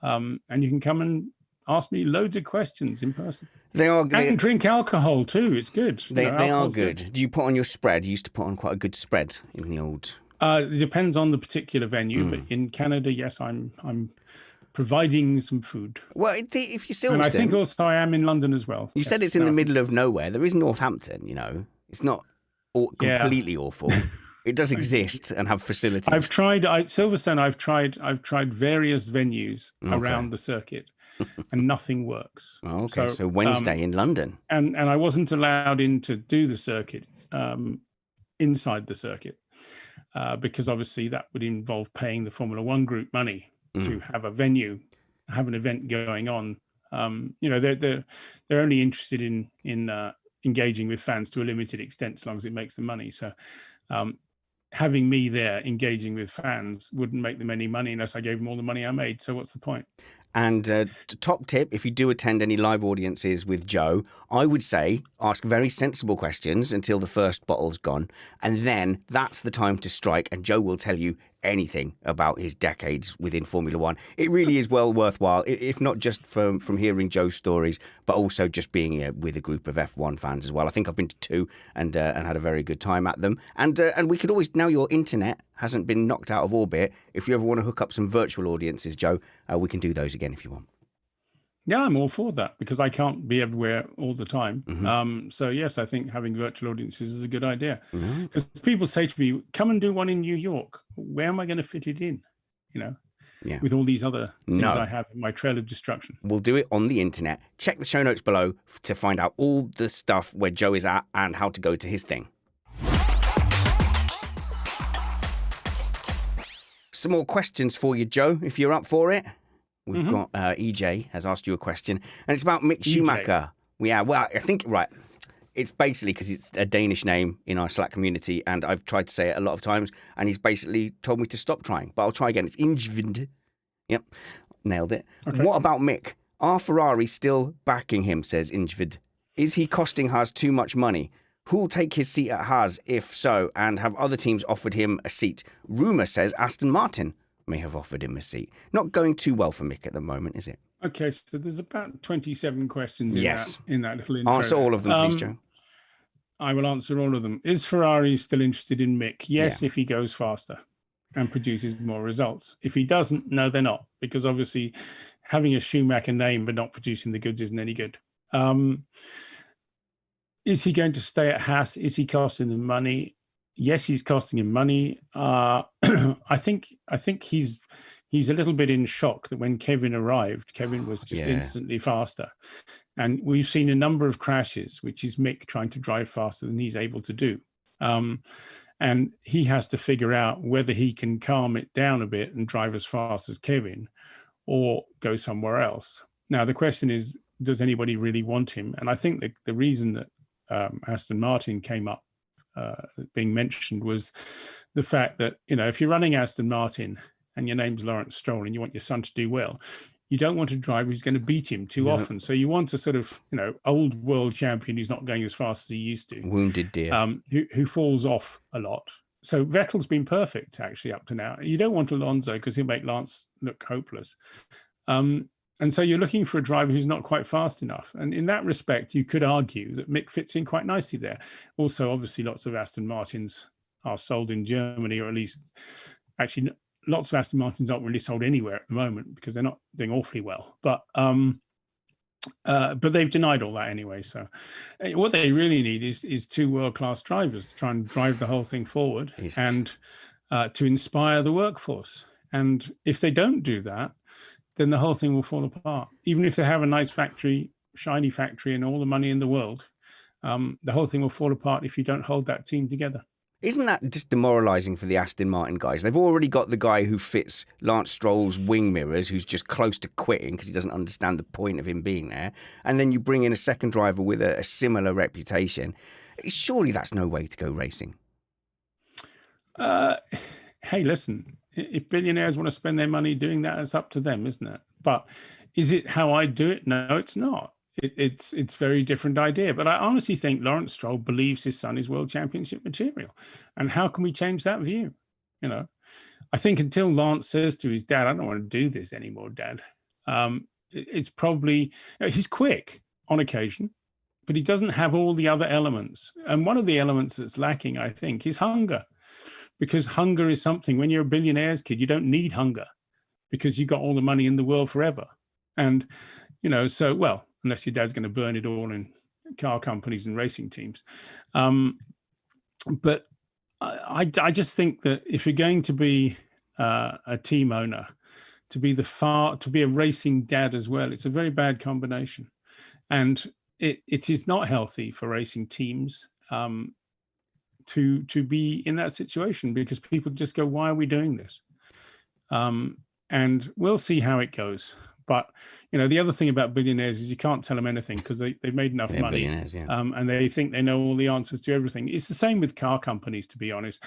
And you can come and ask me loads of questions in person. And drink alcohol too. It's good. They are good. Do you put on your spread? You used to put on quite a good spread in the old. It depends on the particular venue, but in Canada, yes, I'm providing some food. Well, if you're Silverstone, and I think also I am in London as well. You said it's in the middle of nowhere. There is Northampton. It's not completely awful. It does exist and have facilities. I've tried Silverstone. I've tried various venues around the circuit. And nothing works. Okay, so Wednesday in London. And I wasn't allowed in to do the circuit, inside the circuit, because obviously that would involve paying the Formula One group money to have a venue, have an event going on. They're only interested in engaging with fans to a limited extent, as long as it makes them money. So having me there engaging with fans wouldn't make them any money unless I gave them all the money I made. So what's the point? And top tip, if you do attend any live audiences with Joe, I would say ask very sensible questions until the first bottle's gone. And then that's the time to strike. And Joe will tell you anything about his decades within Formula One. It really is well worthwhile, if not just from hearing Joe's stories, but also just being with a group of F1 fans as well. I think I've been to two and had a very good time at them. And we could always, now your internet hasn't been knocked out of orbit, if you ever want to hook up some virtual audiences, Joe, we can do those again if you want. Yeah, I'm all for that because I can't be everywhere all the time. So yes, I think having virtual audiences is a good idea. Because people say to me, come and do one in New York. Where am I going to fit it in? With all these other things I have in my trail of destruction. We'll do it on the internet. Check the show notes below to find out all the stuff where Joe is at and how to go to his thing. Some more questions for you, Joe, if you're up for it. We've got EJ has asked you a question, and it's about Mick Schumacher. Yeah, well, I think, right, it's basically because it's a Danish name in our Slack community, and I've tried to say it a lot of times, and he's basically told me to stop trying, but I'll try again. It's Ingvind. Yep, nailed it. Okay. What about Mick? Are Ferrari still backing him, says Ingvind. Is he costing Haas too much money? Who'll take his seat at Haas, if so, and have other teams offered him a seat? Rumour says Aston Martin may have offered him a seat. Not going too well for Mick at the moment, is it? Okay, so there's about 27 questions in that little intro. Answer all of them, please, Joe. I will answer all of them. Is Ferrari still interested in Mick? Yes, if he goes faster and produces more results. If he doesn't, no, they're not, because obviously having a Schumacher name but not producing the goods isn't any good. Is he going to stay at Haas? Is he costing them money? Yes, he's costing him money. I think he's a little bit in shock that when Kevin arrived, Kevin was just instantly faster. And we've seen a number of crashes, which is Mick trying to drive faster than he's able to do. And he has to figure out whether he can calm it down a bit and drive as fast as Kevin or go somewhere else. Now, the question is, does anybody really want him? And I think that the reason that Aston Martin came up being mentioned was the fact that, if you're running Aston Martin and your name's Lawrence Stroll and you want your son to do well, you don't want a driver who's going to beat him too often. So you want a sort of, old world champion who's not going as fast as he used to. Wounded deer. Who falls off a lot. So Vettel's been perfect, actually, up to now. You don't want Alonso because he'll make Lance look hopeless. And so you're looking for a driver who's not quite fast enough. And in that respect, you could argue that Mick fits in quite nicely there. Also, obviously, lots of Aston Martins are sold in Germany, or at least actually lots of Aston Martins aren't really sold anywhere at the moment because they're not doing awfully well. But they've denied all that anyway. So what they really need is two world-class drivers to try and drive the whole thing forward and to inspire the workforce. And if they don't do that, then the whole thing will fall apart. Even if they have a nice factory, shiny factory, and all the money in the world, the whole thing will fall apart if you don't hold that team together. Isn't that just demoralising for the Aston Martin guys? They've already got the guy who fits Lance Stroll's wing mirrors, who's just close to quitting because he doesn't understand the point of him being there. And then you bring in a second driver with a similar reputation. Surely that's no way to go racing. Hey, listen, if billionaires want to spend their money doing that, it's up to them, isn't it? But is it how I do it? No, it's not. It's a very different idea. But I honestly think Lawrence Stroll believes his son is world championship material. And how can we change that view? You know, I think until Lance says to his dad, I don't want to do this anymore, Dad. It's probably, he's quick on occasion, but he doesn't have all the other elements. And one of the elements that's lacking, I think, is hunger. Because hunger is something, when you're a billionaire's kid, you don't need hunger because you got all the money in the world forever. And, you know, so, well, unless your dad's going to burn it all in car companies and racing teams. But I just think that if you're going to be a team owner, to be a racing dad as well, it's a very bad combination. And it is not healthy for racing teams to be in that situation, because people just go, why are we doing this? And we'll see how it goes. But, you know, the other thing about billionaires is you can't tell them anything because they've made enough money. And they think they know all the answers to everything. It's the same with car companies, to be honest.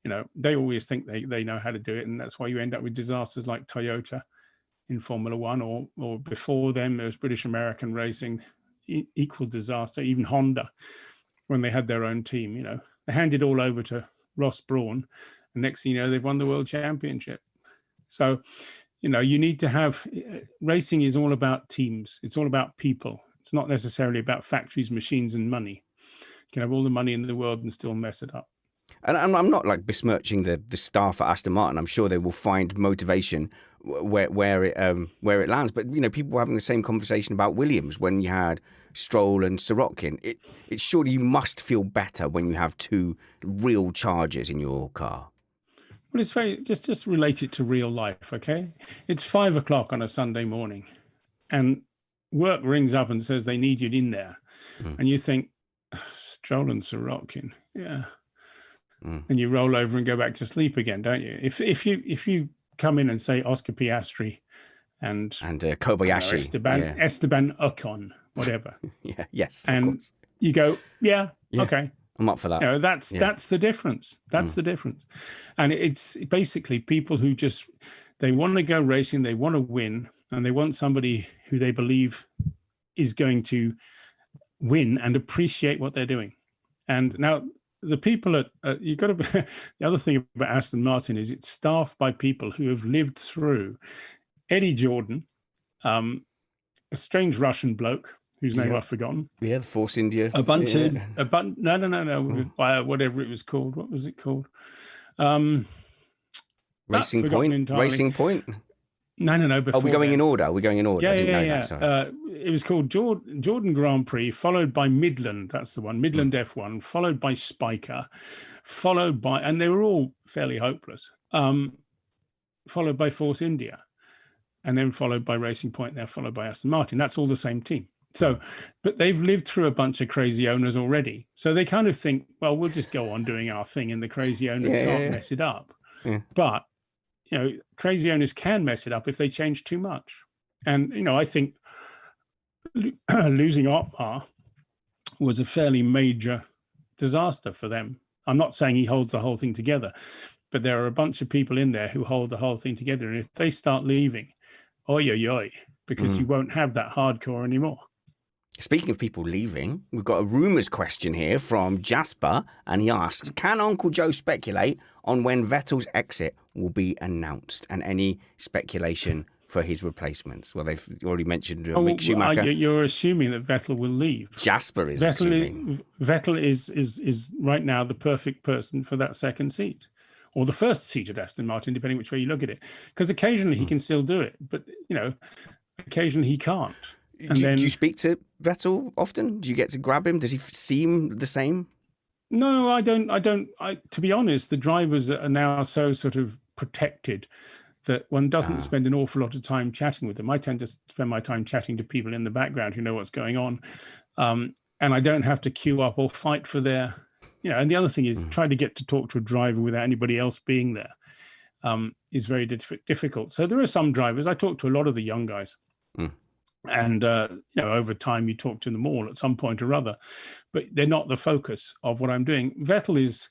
You know, they always think they know how to do it. And that's why you end up with disasters like Toyota in Formula One, or before them, there was British American Racing, equal disaster. Even Honda, when they had their own team, you know, they handed all over to Ross Brawn. And next thing you know, they've won the world championship. So, you know, you need to have, racing is all about teams. It's all about people. It's not necessarily about factories, machines, and money. You can have all the money in the world and still mess it up. And I'm not like besmirching the staff at Aston Martin. I'm sure they will find motivation where it lands. But, you know, people were having the same conversation about Williams when you had Stroll and Sorokin. It's surely you must feel better when you have two real chargers in your car. Well, it's very, just relate it to real life, okay? It's 5 o'clock on a Sunday morning and work rings up and says they need you in there. And you think, Stroll and Sorokin, yeah. And you roll over and go back to sleep again, don't you? If you come in and say Oscar Piastri and Kobayashi, Esteban Ocon, whatever. Yes. And you go, yeah, okay. I'm up for that. You know, that's the difference. That's the difference. And it's basically people who just, they want to go racing, they want to win, and they want somebody who they believe is going to win and appreciate what they're doing. And now the people you've got to be, the other thing about Aston Martin is it's staffed by people who have lived through Eddie Jordan, a strange Russian bloke whose name I've forgotten. Yeah, the Force India. Whatever it was called. What was it called? Racing Point. Racing Point. No. Are we going in order? We're going in order. Yeah. It was called Jordan Grand Prix, followed by Midland. That's the one. Midland F1, followed by Spiker, and they were all fairly hopeless. Followed by Force India, and then followed by Racing Point. They're followed by Aston Martin. That's all the same team. So, but they've lived through a bunch of crazy owners already. So they kind of think, well, we'll just go on doing our thing, and the crazy owner can't mess it up. Yeah. But, you know, crazy owners can mess it up if they change too much. And, you know, I think losing Otmar was a fairly major disaster for them. I'm not saying he holds the whole thing together, but there are a bunch of people in there who hold the whole thing together. And if they start leaving, because you won't have that hardcore anymore. Speaking of people leaving, we've got a rumours question here from Jasper, and he asks, can Uncle Joe speculate on when Vettel's exit will be announced, and any speculation for his replacements? Well, they've already mentioned Mick Schumacher. You're assuming that Vettel will leave. Jasper is assuming. Vettel is right now the perfect person for that second seat, or the first seat at Aston Martin, depending which way you look at it. Because occasionally he can still do it, but occasionally he can't. Do you speak to Vettel often? Do you get to grab him? Does he seem the same? No, I don't. To be honest, the drivers are now so sort of protected that one doesn't spend an awful lot of time chatting with them. I tend to spend my time chatting to people in the background who know what's going on. And I don't have to queue up or fight for their, and the other thing is trying to get to talk to a driver without anybody else being there is very difficult. So there are some drivers, I talk to a lot of the young guys. And, over time you talk to them all at some point or other, but they're not the focus of what I'm doing. Vettel is,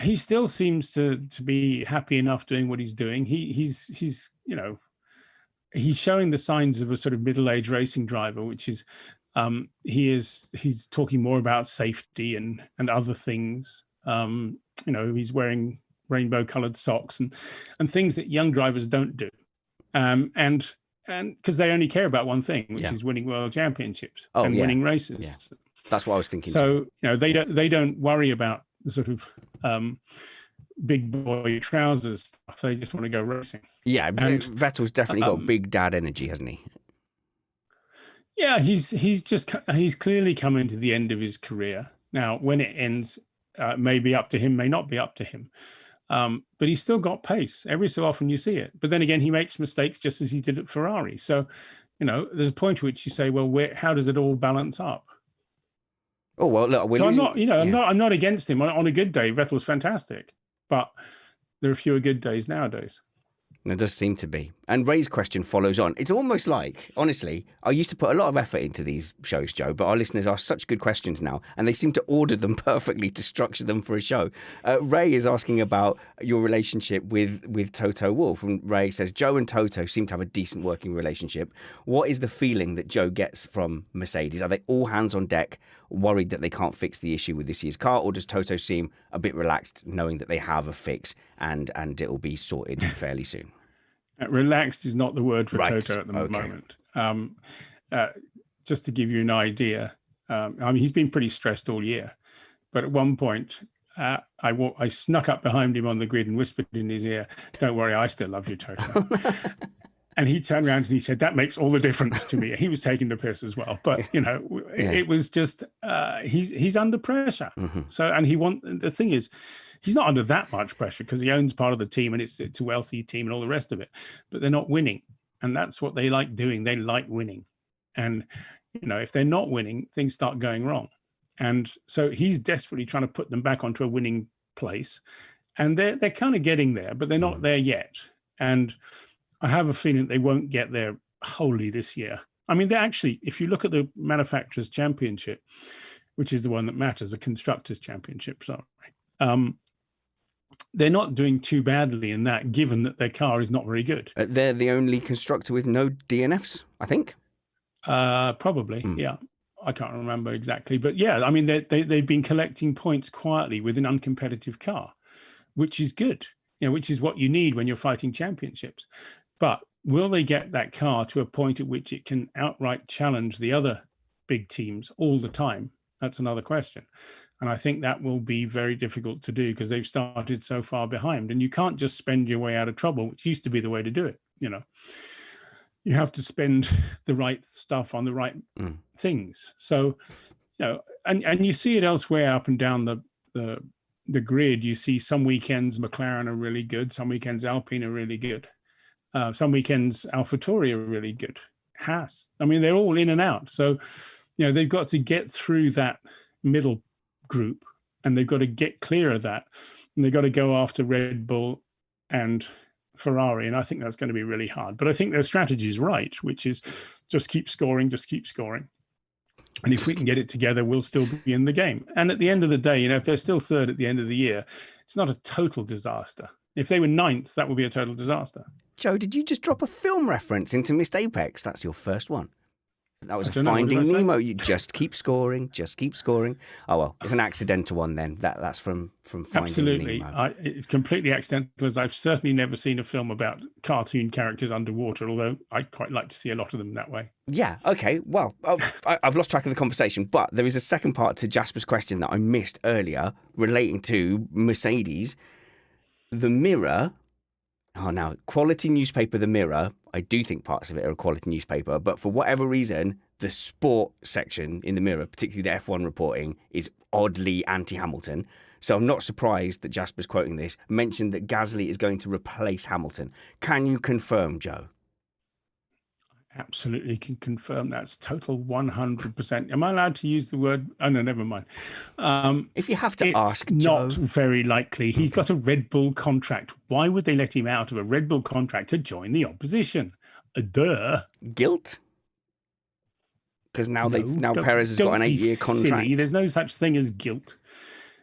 he still seems to be happy enough doing what he's doing. He's showing the signs of a sort of middle-aged racing driver, which is, he's talking more about safety and other things. He's wearing rainbow-colored socks and things that young drivers don't do. And because they only care about one thing, which is winning world championships and winning races. Yeah. That's what I was thinking. So they don't worry about the sort of big boy trousers stuff. They just want to go racing. Yeah, and Vettel's definitely got big dad energy, hasn't he? Yeah, he's clearly coming to the end of his career now. When it ends, may be up to him, may not be up to him. But he's still got pace. Every so often you see it. But then again, he makes mistakes just as he did at Ferrari. So, there's a point at which you say, well, how does it all balance up? Oh, well, look, so I'm not against him. On a good day, Vettel's fantastic. But there are fewer good days nowadays. There does seem to be. And Ray's question follows on. It's almost like, honestly, I used to put a lot of effort into these shows, Joe, but our listeners ask such good questions now, and they seem to order them perfectly to structure them for a show. Ray is asking about your relationship with Toto Wolff. And Ray says, Joe and Toto seem to have a decent working relationship. What is the feeling that Joe gets from Mercedes? Are they all hands on deck, worried that they can't fix the issue with this year's car, or does Toto seem a bit relaxed knowing that they have a fix and it'll be sorted fairly soon? Relaxed is not the word for Toto at the moment. Just to give you an idea, he's been pretty stressed all year. But at one point, I snuck up behind him on the grid and whispered in his ear, "Don't worry, I still love you, Toto." And he turned around and he said, "That makes all the difference to me." He was taking the piss as well. But, it was just, he's under pressure. So, and the thing is, he's not under that much pressure because he owns part of the team and it's a wealthy team and all the rest of it, but they're not winning. And that's what they like doing. They like winning. And, if they're not winning, things start going wrong. And so he's desperately trying to put them back onto a winning place. And they're kind of getting there, but they're not there yet. And I have a feeling they won't get there wholly this year. I mean, they're actually, if you look at the Manufacturers' Championship, which is the one that matters, the Constructors' Championship, sorry, they're not doing too badly in that, given that their car is not very good. They're the only constructor with no DNFs, I think. Probably, yeah. I can't remember exactly. But yeah, I mean, they've been collecting points quietly with an uncompetitive car, which is good, which is what you need when you're fighting championships. But will they get that car to a point at which it can outright challenge the other big teams all the time? That's another question. And I think that will be very difficult to do because they've started so far behind. And you can't just spend your way out of trouble, which used to be the way to do it. You have to spend the right stuff on the right things. So, and you see it elsewhere up and down the grid. You see some weekends McLaren are really good. Some weekends Alpine are really good. Some weekends AlphaTauri are really good. Haas. I mean, they're all in and out. So, they've got to get through that middle group and they've got to get clear of that. And they've got to go after Red Bull and Ferrari. And I think that's going to be really hard. But I think their strategy is right, which is just keep scoring, just keep scoring. And if we can get it together, we'll still be in the game. And at the end of the day, if they're still third at the end of the year, it's not a total disaster. If they were ninth, that would be a total disaster. Joe, did you just drop a film reference into Missed Apex? That's your first one. That was I a don't know, what did Finding I say? Nemo. You just keep scoring, just keep scoring. Oh well, it's an accidental one then. That's from Finding Absolutely. Nemo. It's completely accidental, as I've certainly never seen a film about cartoon characters underwater, although I'd quite like to see a lot of them that way. Yeah. Okay. Well, I've lost track of the conversation, but there is a second part to Jasper's question that I missed earlier, relating to Mercedes. The Mirror. Oh, now, quality newspaper, The Mirror, I do think parts of it are a quality newspaper, but for whatever reason, the sport section in The Mirror, particularly the F1 reporting, is oddly anti-Hamilton. So I'm not surprised that Jasper's quoting this, mentioned that Gasly is going to replace Hamilton. Can you confirm, Joe? Absolutely can confirm that's total 100%. Am I allowed to use the word? Oh, no, never mind. If you have to It's ask, not Joe. very likely. He's got a Red Bull contract. Why would they let him out of a Red Bull contract to join the opposition? Duh. Guilt? Because now Perez has got an 8-year contract. Silly. There's no such thing as guilt.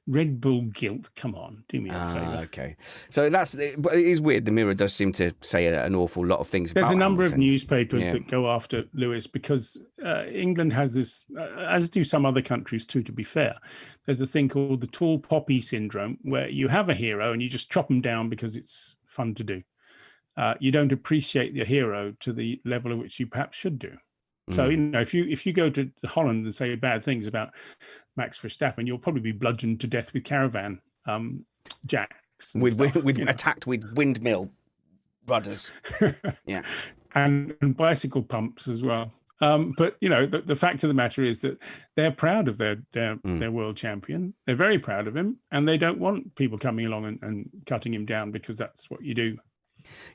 Red Bull guilt. Come on, do me a favor. Okay, so but it is weird. The Mirror does seem to say an awful lot of things. There's about a number Hamilton. of newspapers that go after Lewis because England has this, as do some other countries too, to be fair. There's a thing called the tall poppy syndrome, where you have a hero and you just chop them down because it's fun to do. You don't appreciate the hero to the level at which you perhaps should do. So, if you go to Holland and say bad things about Max Verstappen, you'll probably be bludgeoned to death with caravan jacks. Attacked with windmill rudders. Yeah. And bicycle pumps as well. But, the fact of the matter is that they're proud of their world champion. They're very proud of him. And they don't want people coming along and cutting him down because that's what you do.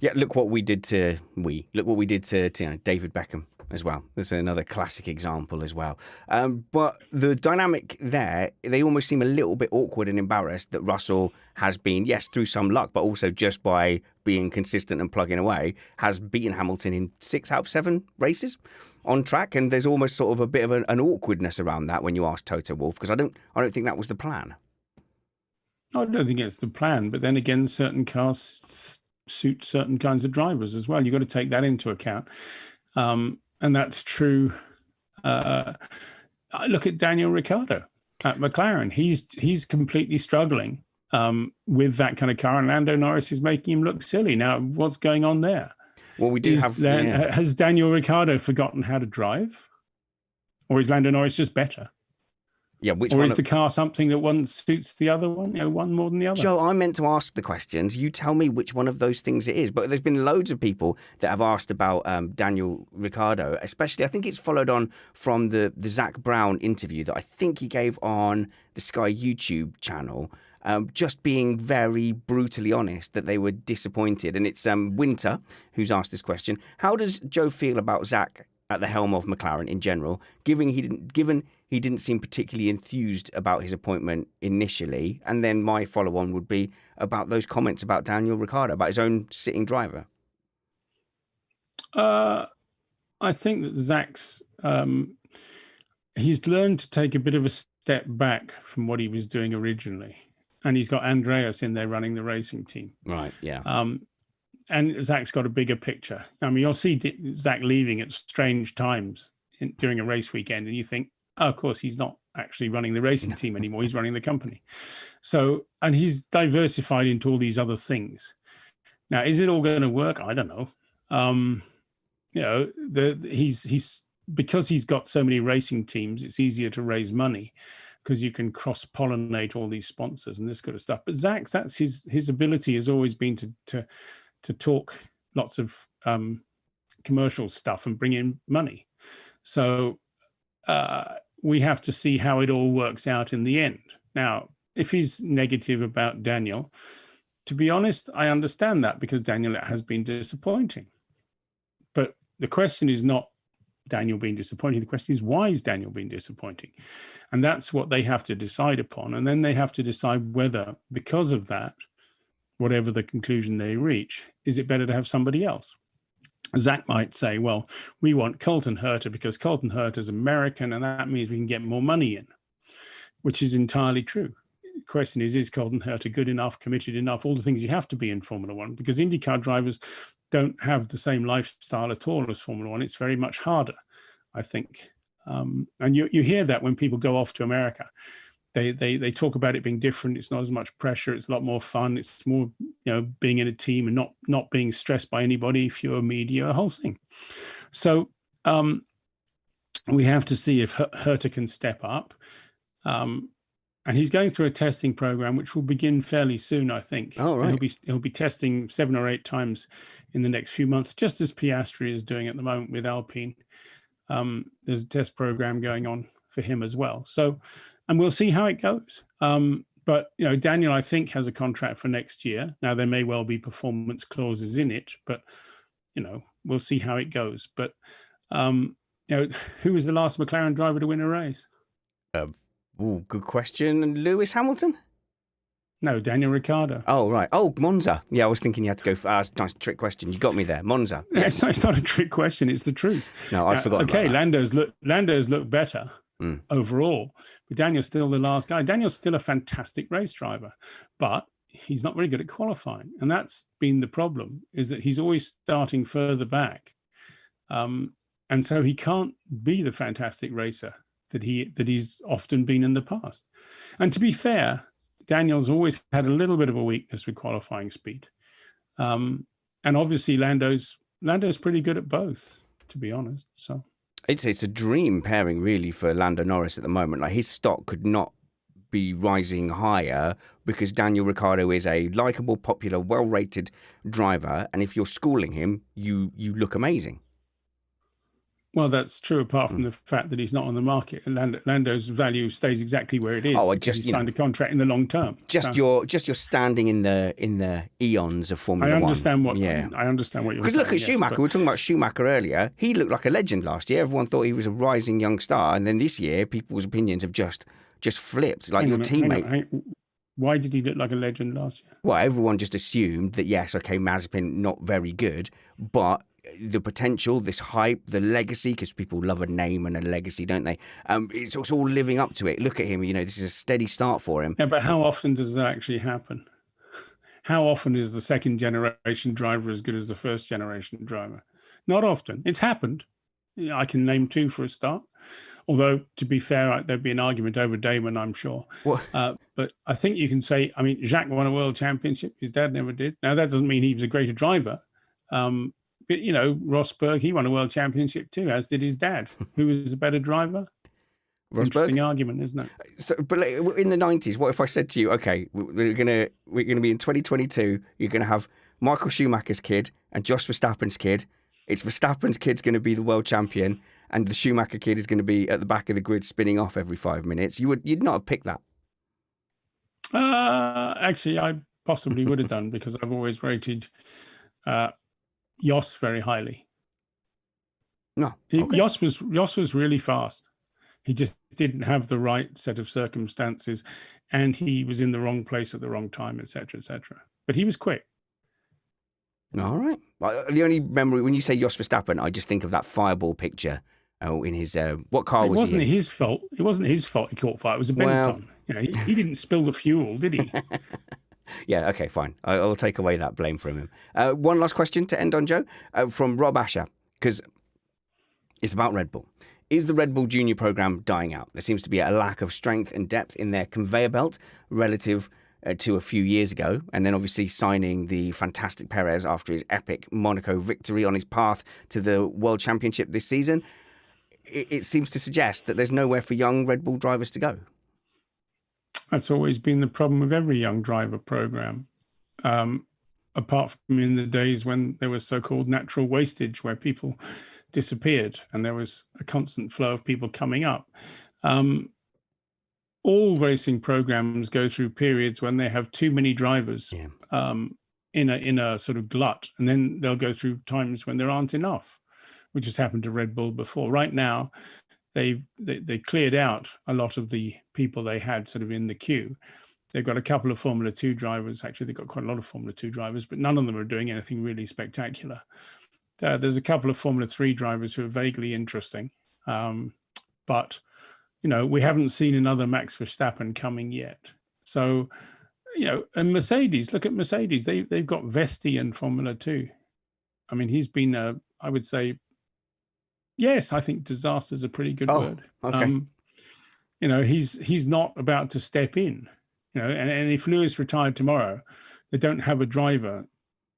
Yeah, look what we did to David Beckham as well. There's another classic example as well. But the dynamic there, they almost seem a little bit awkward and embarrassed that Russell has been, yes, through some luck, but also just by being consistent and plugging away, has beaten Hamilton in 6 out of 7 races on track. And there's almost sort of a bit of an awkwardness around that when you ask Toto Wolff, because I don't think that was the plan. I don't think it's the plan, but then again, certain cars suit certain kinds of drivers as well. You've got to take that into account. And that's true. Look at Daniel Ricciardo at McLaren. He's completely struggling with that kind of car, and Lando Norris is making him look silly. Now, what's going on there? Well, we do Has Daniel Ricciardo forgotten how to drive? Or is Lando Norris just better? Yeah, the car something that one suits the other one? One more than the other. Joe, I meant to ask the questions. You tell me which one of those things it is. But there's been loads of people that have asked about Daniel Ricciardo, especially. I think it's followed on from the Zach Brown interview that I think he gave on the Sky YouTube channel. Just being very brutally honest that they were disappointed. And it's Winter who's asked this question. How does Joe feel about Zach at the helm of McLaren in general, given he didn't seem particularly enthused about his appointment initially? And then my follow-on would be about those comments about Daniel Ricciardo, about his own sitting driver. I think that Zach's he's learned to take a bit of a step back from what he was doing originally, and he's got Andreas in there running the racing team. Right. Yeah. And Zach's got a bigger picture. I mean, you'll see Zach leaving at strange times during a race weekend, and you think, oh, of course, he's not actually running the racing team anymore. He's running the company. So, and he's diversified into all these other things. Now, is it all going to work? I don't know. He's because he's got so many racing teams, it's easier to raise money because you can cross-pollinate all these sponsors and this kind of stuff. But Zach, that's his ability has always been to talk lots of commercial stuff and bring in money. So we have to see how it all works out in the end. Now, if he's negative about Daniel, to be honest, I understand that because Daniel has been disappointing. But the question is not Daniel being disappointing. The question is, why is Daniel being disappointing? And that's what they have to decide upon. And then they have to decide whether, because of that, whatever the conclusion they reach, is it better to have somebody else? Zach might say, well, we want Colton Herta because Colton Herta is American and that means we can get more money in, which is entirely true. The question is Colton Herta good enough, committed enough, all the things you have to be in Formula One? Because IndyCar drivers don't have the same lifestyle at all as Formula One. It's very much harder. I think. And you hear that when people go off to America. They talk about it being different. It's not as much pressure. It's a lot more fun. It's more, being in a team and not being stressed by anybody, fewer media, a whole thing. So we have to see if Herta can step up. And he's going through a testing program, which will begin fairly soon, I think. Oh, right. And he'll be testing 7 or 8 times in the next few months, just as Piastri is doing at the moment with Alpine. There's a test program going on for him as well. So, and we'll see how it goes. But Daniel, I think, has a contract for next year. Now there may well be performance clauses in it, but we'll see how it goes. But who was the last McLaren driver to win a race? Good question. Lewis Hamilton? No, Daniel Ricciardo. Oh, right. Oh, Monza. Yeah, I was thinking you had to go for... nice trick question. You got me there. Monza. Yes. It's not a trick question. It's the truth. No, I'd forgotten okay, about that. Lando's look better overall, but Daniel's still the last guy. Daniel's still a fantastic race driver, but he's not very good at qualifying. And that's been the problem, is that he's always starting further back. And so he can't be the fantastic racer that he's often been in the past. And to be fair, Daniel's always had a little bit of a weakness with qualifying speed. And obviously Lando's pretty good at both, to be honest. So it's a dream pairing really for Lando Norris at the moment. Like, his stock could not be rising higher because Daniel Ricciardo is a likable, popular, well-rated driver, and if you're schooling him, you look amazing. Well, that's true, apart from the fact that he's not on the market. And Lando's value stays exactly where it is. He signed a contract in the long term. Your standing in the eons of Formula One. I understand what you're saying. Because look at Schumacher. We were talking about Schumacher earlier. He looked like a legend last year. Everyone thought he was a rising young star, and then this year, people's opinions have just flipped. Like your teammate. Why did he look like a legend last year? Well, everyone just assumed that yes, okay, Mazepin not very good, but the potential, this hype, the legacy, because people love a name and a legacy, don't they? It's all living up to it. Look at him, this is a steady start for him. Yeah, but how often does that actually happen? How often is the second generation driver as good as the first generation driver? Not often. It's happened. I can name 2 for a start. Although, to be fair, there'd be an argument over Damon, I'm sure. But I think you can say, Jacques won a world championship. His dad never did. Now, that doesn't mean he was a greater driver. But, Rosberg, he won a world championship too, as did his dad. Who was a better driver? Rosberg? Interesting argument, isn't it? So, but in the 90s, what if I said to you, okay, we're gonna be in 2022, you're going to have Michael Schumacher's kid and Jos Verstappen's kid. It's Verstappen's kid's going to be the world champion, and the Schumacher kid is going to be at the back of the grid spinning off every 5 minutes. You'd not have picked that. Actually, I possibly would have done, because I've always rated Jos very highly. No, okay. Jos was really fast. He just didn't have the right set of circumstances, and he was in the wrong place at the wrong time, etc., etc. But he was quick. All right. The only memory when you say Jos Verstappen, I just think of that fireball picture. In his what car was he? It wasn't his fault. It wasn't his fault he caught fire. It was a Benetton. He didn't spill the fuel, did he? Yeah, okay, fine. I'll take away that blame from him. One last question to end on, Joe, from Rob Asher, because it's about Red Bull. Is the Red Bull Junior program dying out? There seems to be a lack of strength and depth in their conveyor belt relative to a few years ago, and then obviously signing the fantastic Perez after his epic Monaco victory on his path to the World Championship this season. It seems to suggest that there's nowhere for young Red Bull drivers to go. That's always been the problem with every young driver program, apart from in the days when there was so-called natural wastage, where people disappeared and there was a constant flow of people coming up. All racing programs go through periods when they have too many drivers in a sort of glut, and then they'll go through times when there aren't enough, which has happened to Red Bull before. Right now, they cleared out a lot of the people they had sort of in the queue. They've got a couple of Formula 2 drivers. Actually, they've got quite a lot of Formula 2 drivers, but none of them are doing anything really spectacular. There's a couple of Formula 3 drivers who are vaguely interesting, but we haven't seen another Max Verstappen coming yet. So, and Mercedes, look at Mercedes. They've got Vesti in Formula 2. I mean, he's been, I would say, Yes, I think disaster is a pretty good word. Okay. He's not about to step in. And if Lewis retired tomorrow, they don't have a driver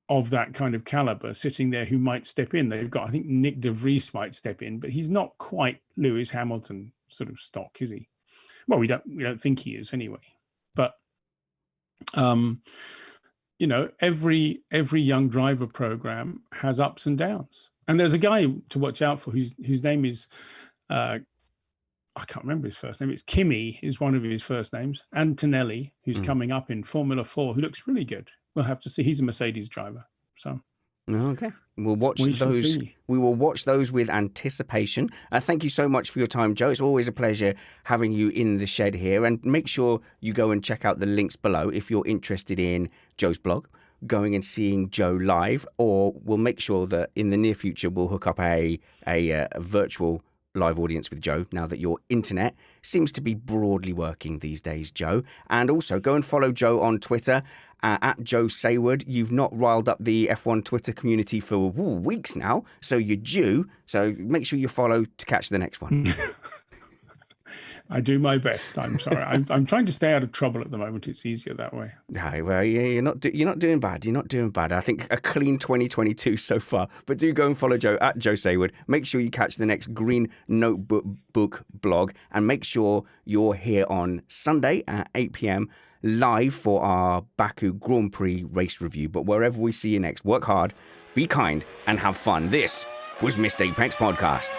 of that kind of caliber sitting there who might step in. They've got, I think, Nick De Vries might step in, but he's not quite Lewis Hamilton sort of stock, is he? Well, we don't think he is anyway. But every young driver program has ups and downs, and there's a guy to watch out for whose name is I can't remember his first name. It's Kimi is one of his first names. Antonelli, who's coming up in Formula 4, who looks really good. We'll have to see. He's a Mercedes driver. So okay, we'll watch those. We will watch those with anticipation. Thank you so much for your time, Joe. It's always a pleasure having you in the shed here. And make sure you go and check out the links below if you're interested in Joe's blog, going and seeing Joe live, or we'll make sure that in the near future we'll hook up a virtual live audience with Joe, now that your internet seems to be broadly working these days, Joe. And also go and follow Joe on Twitter at Joe Saward. You've not riled up the F1 Twitter community for weeks now, so you're due. So make sure you follow to catch the next one. I do my best. I'm sorry. I'm trying to stay out of trouble at the moment. It's easier that way. Well, yeah, you're not doing bad. You're not doing bad. I think a clean 2022 so far. But do go and follow Joe at Joe Saward. Make sure you catch the next Green Notebook blog, and make sure you're here on Sunday at 8 p.m. live for our Baku Grand Prix race review. But wherever we see you next, work hard, be kind, and have fun. This was Missed Apex Podcast.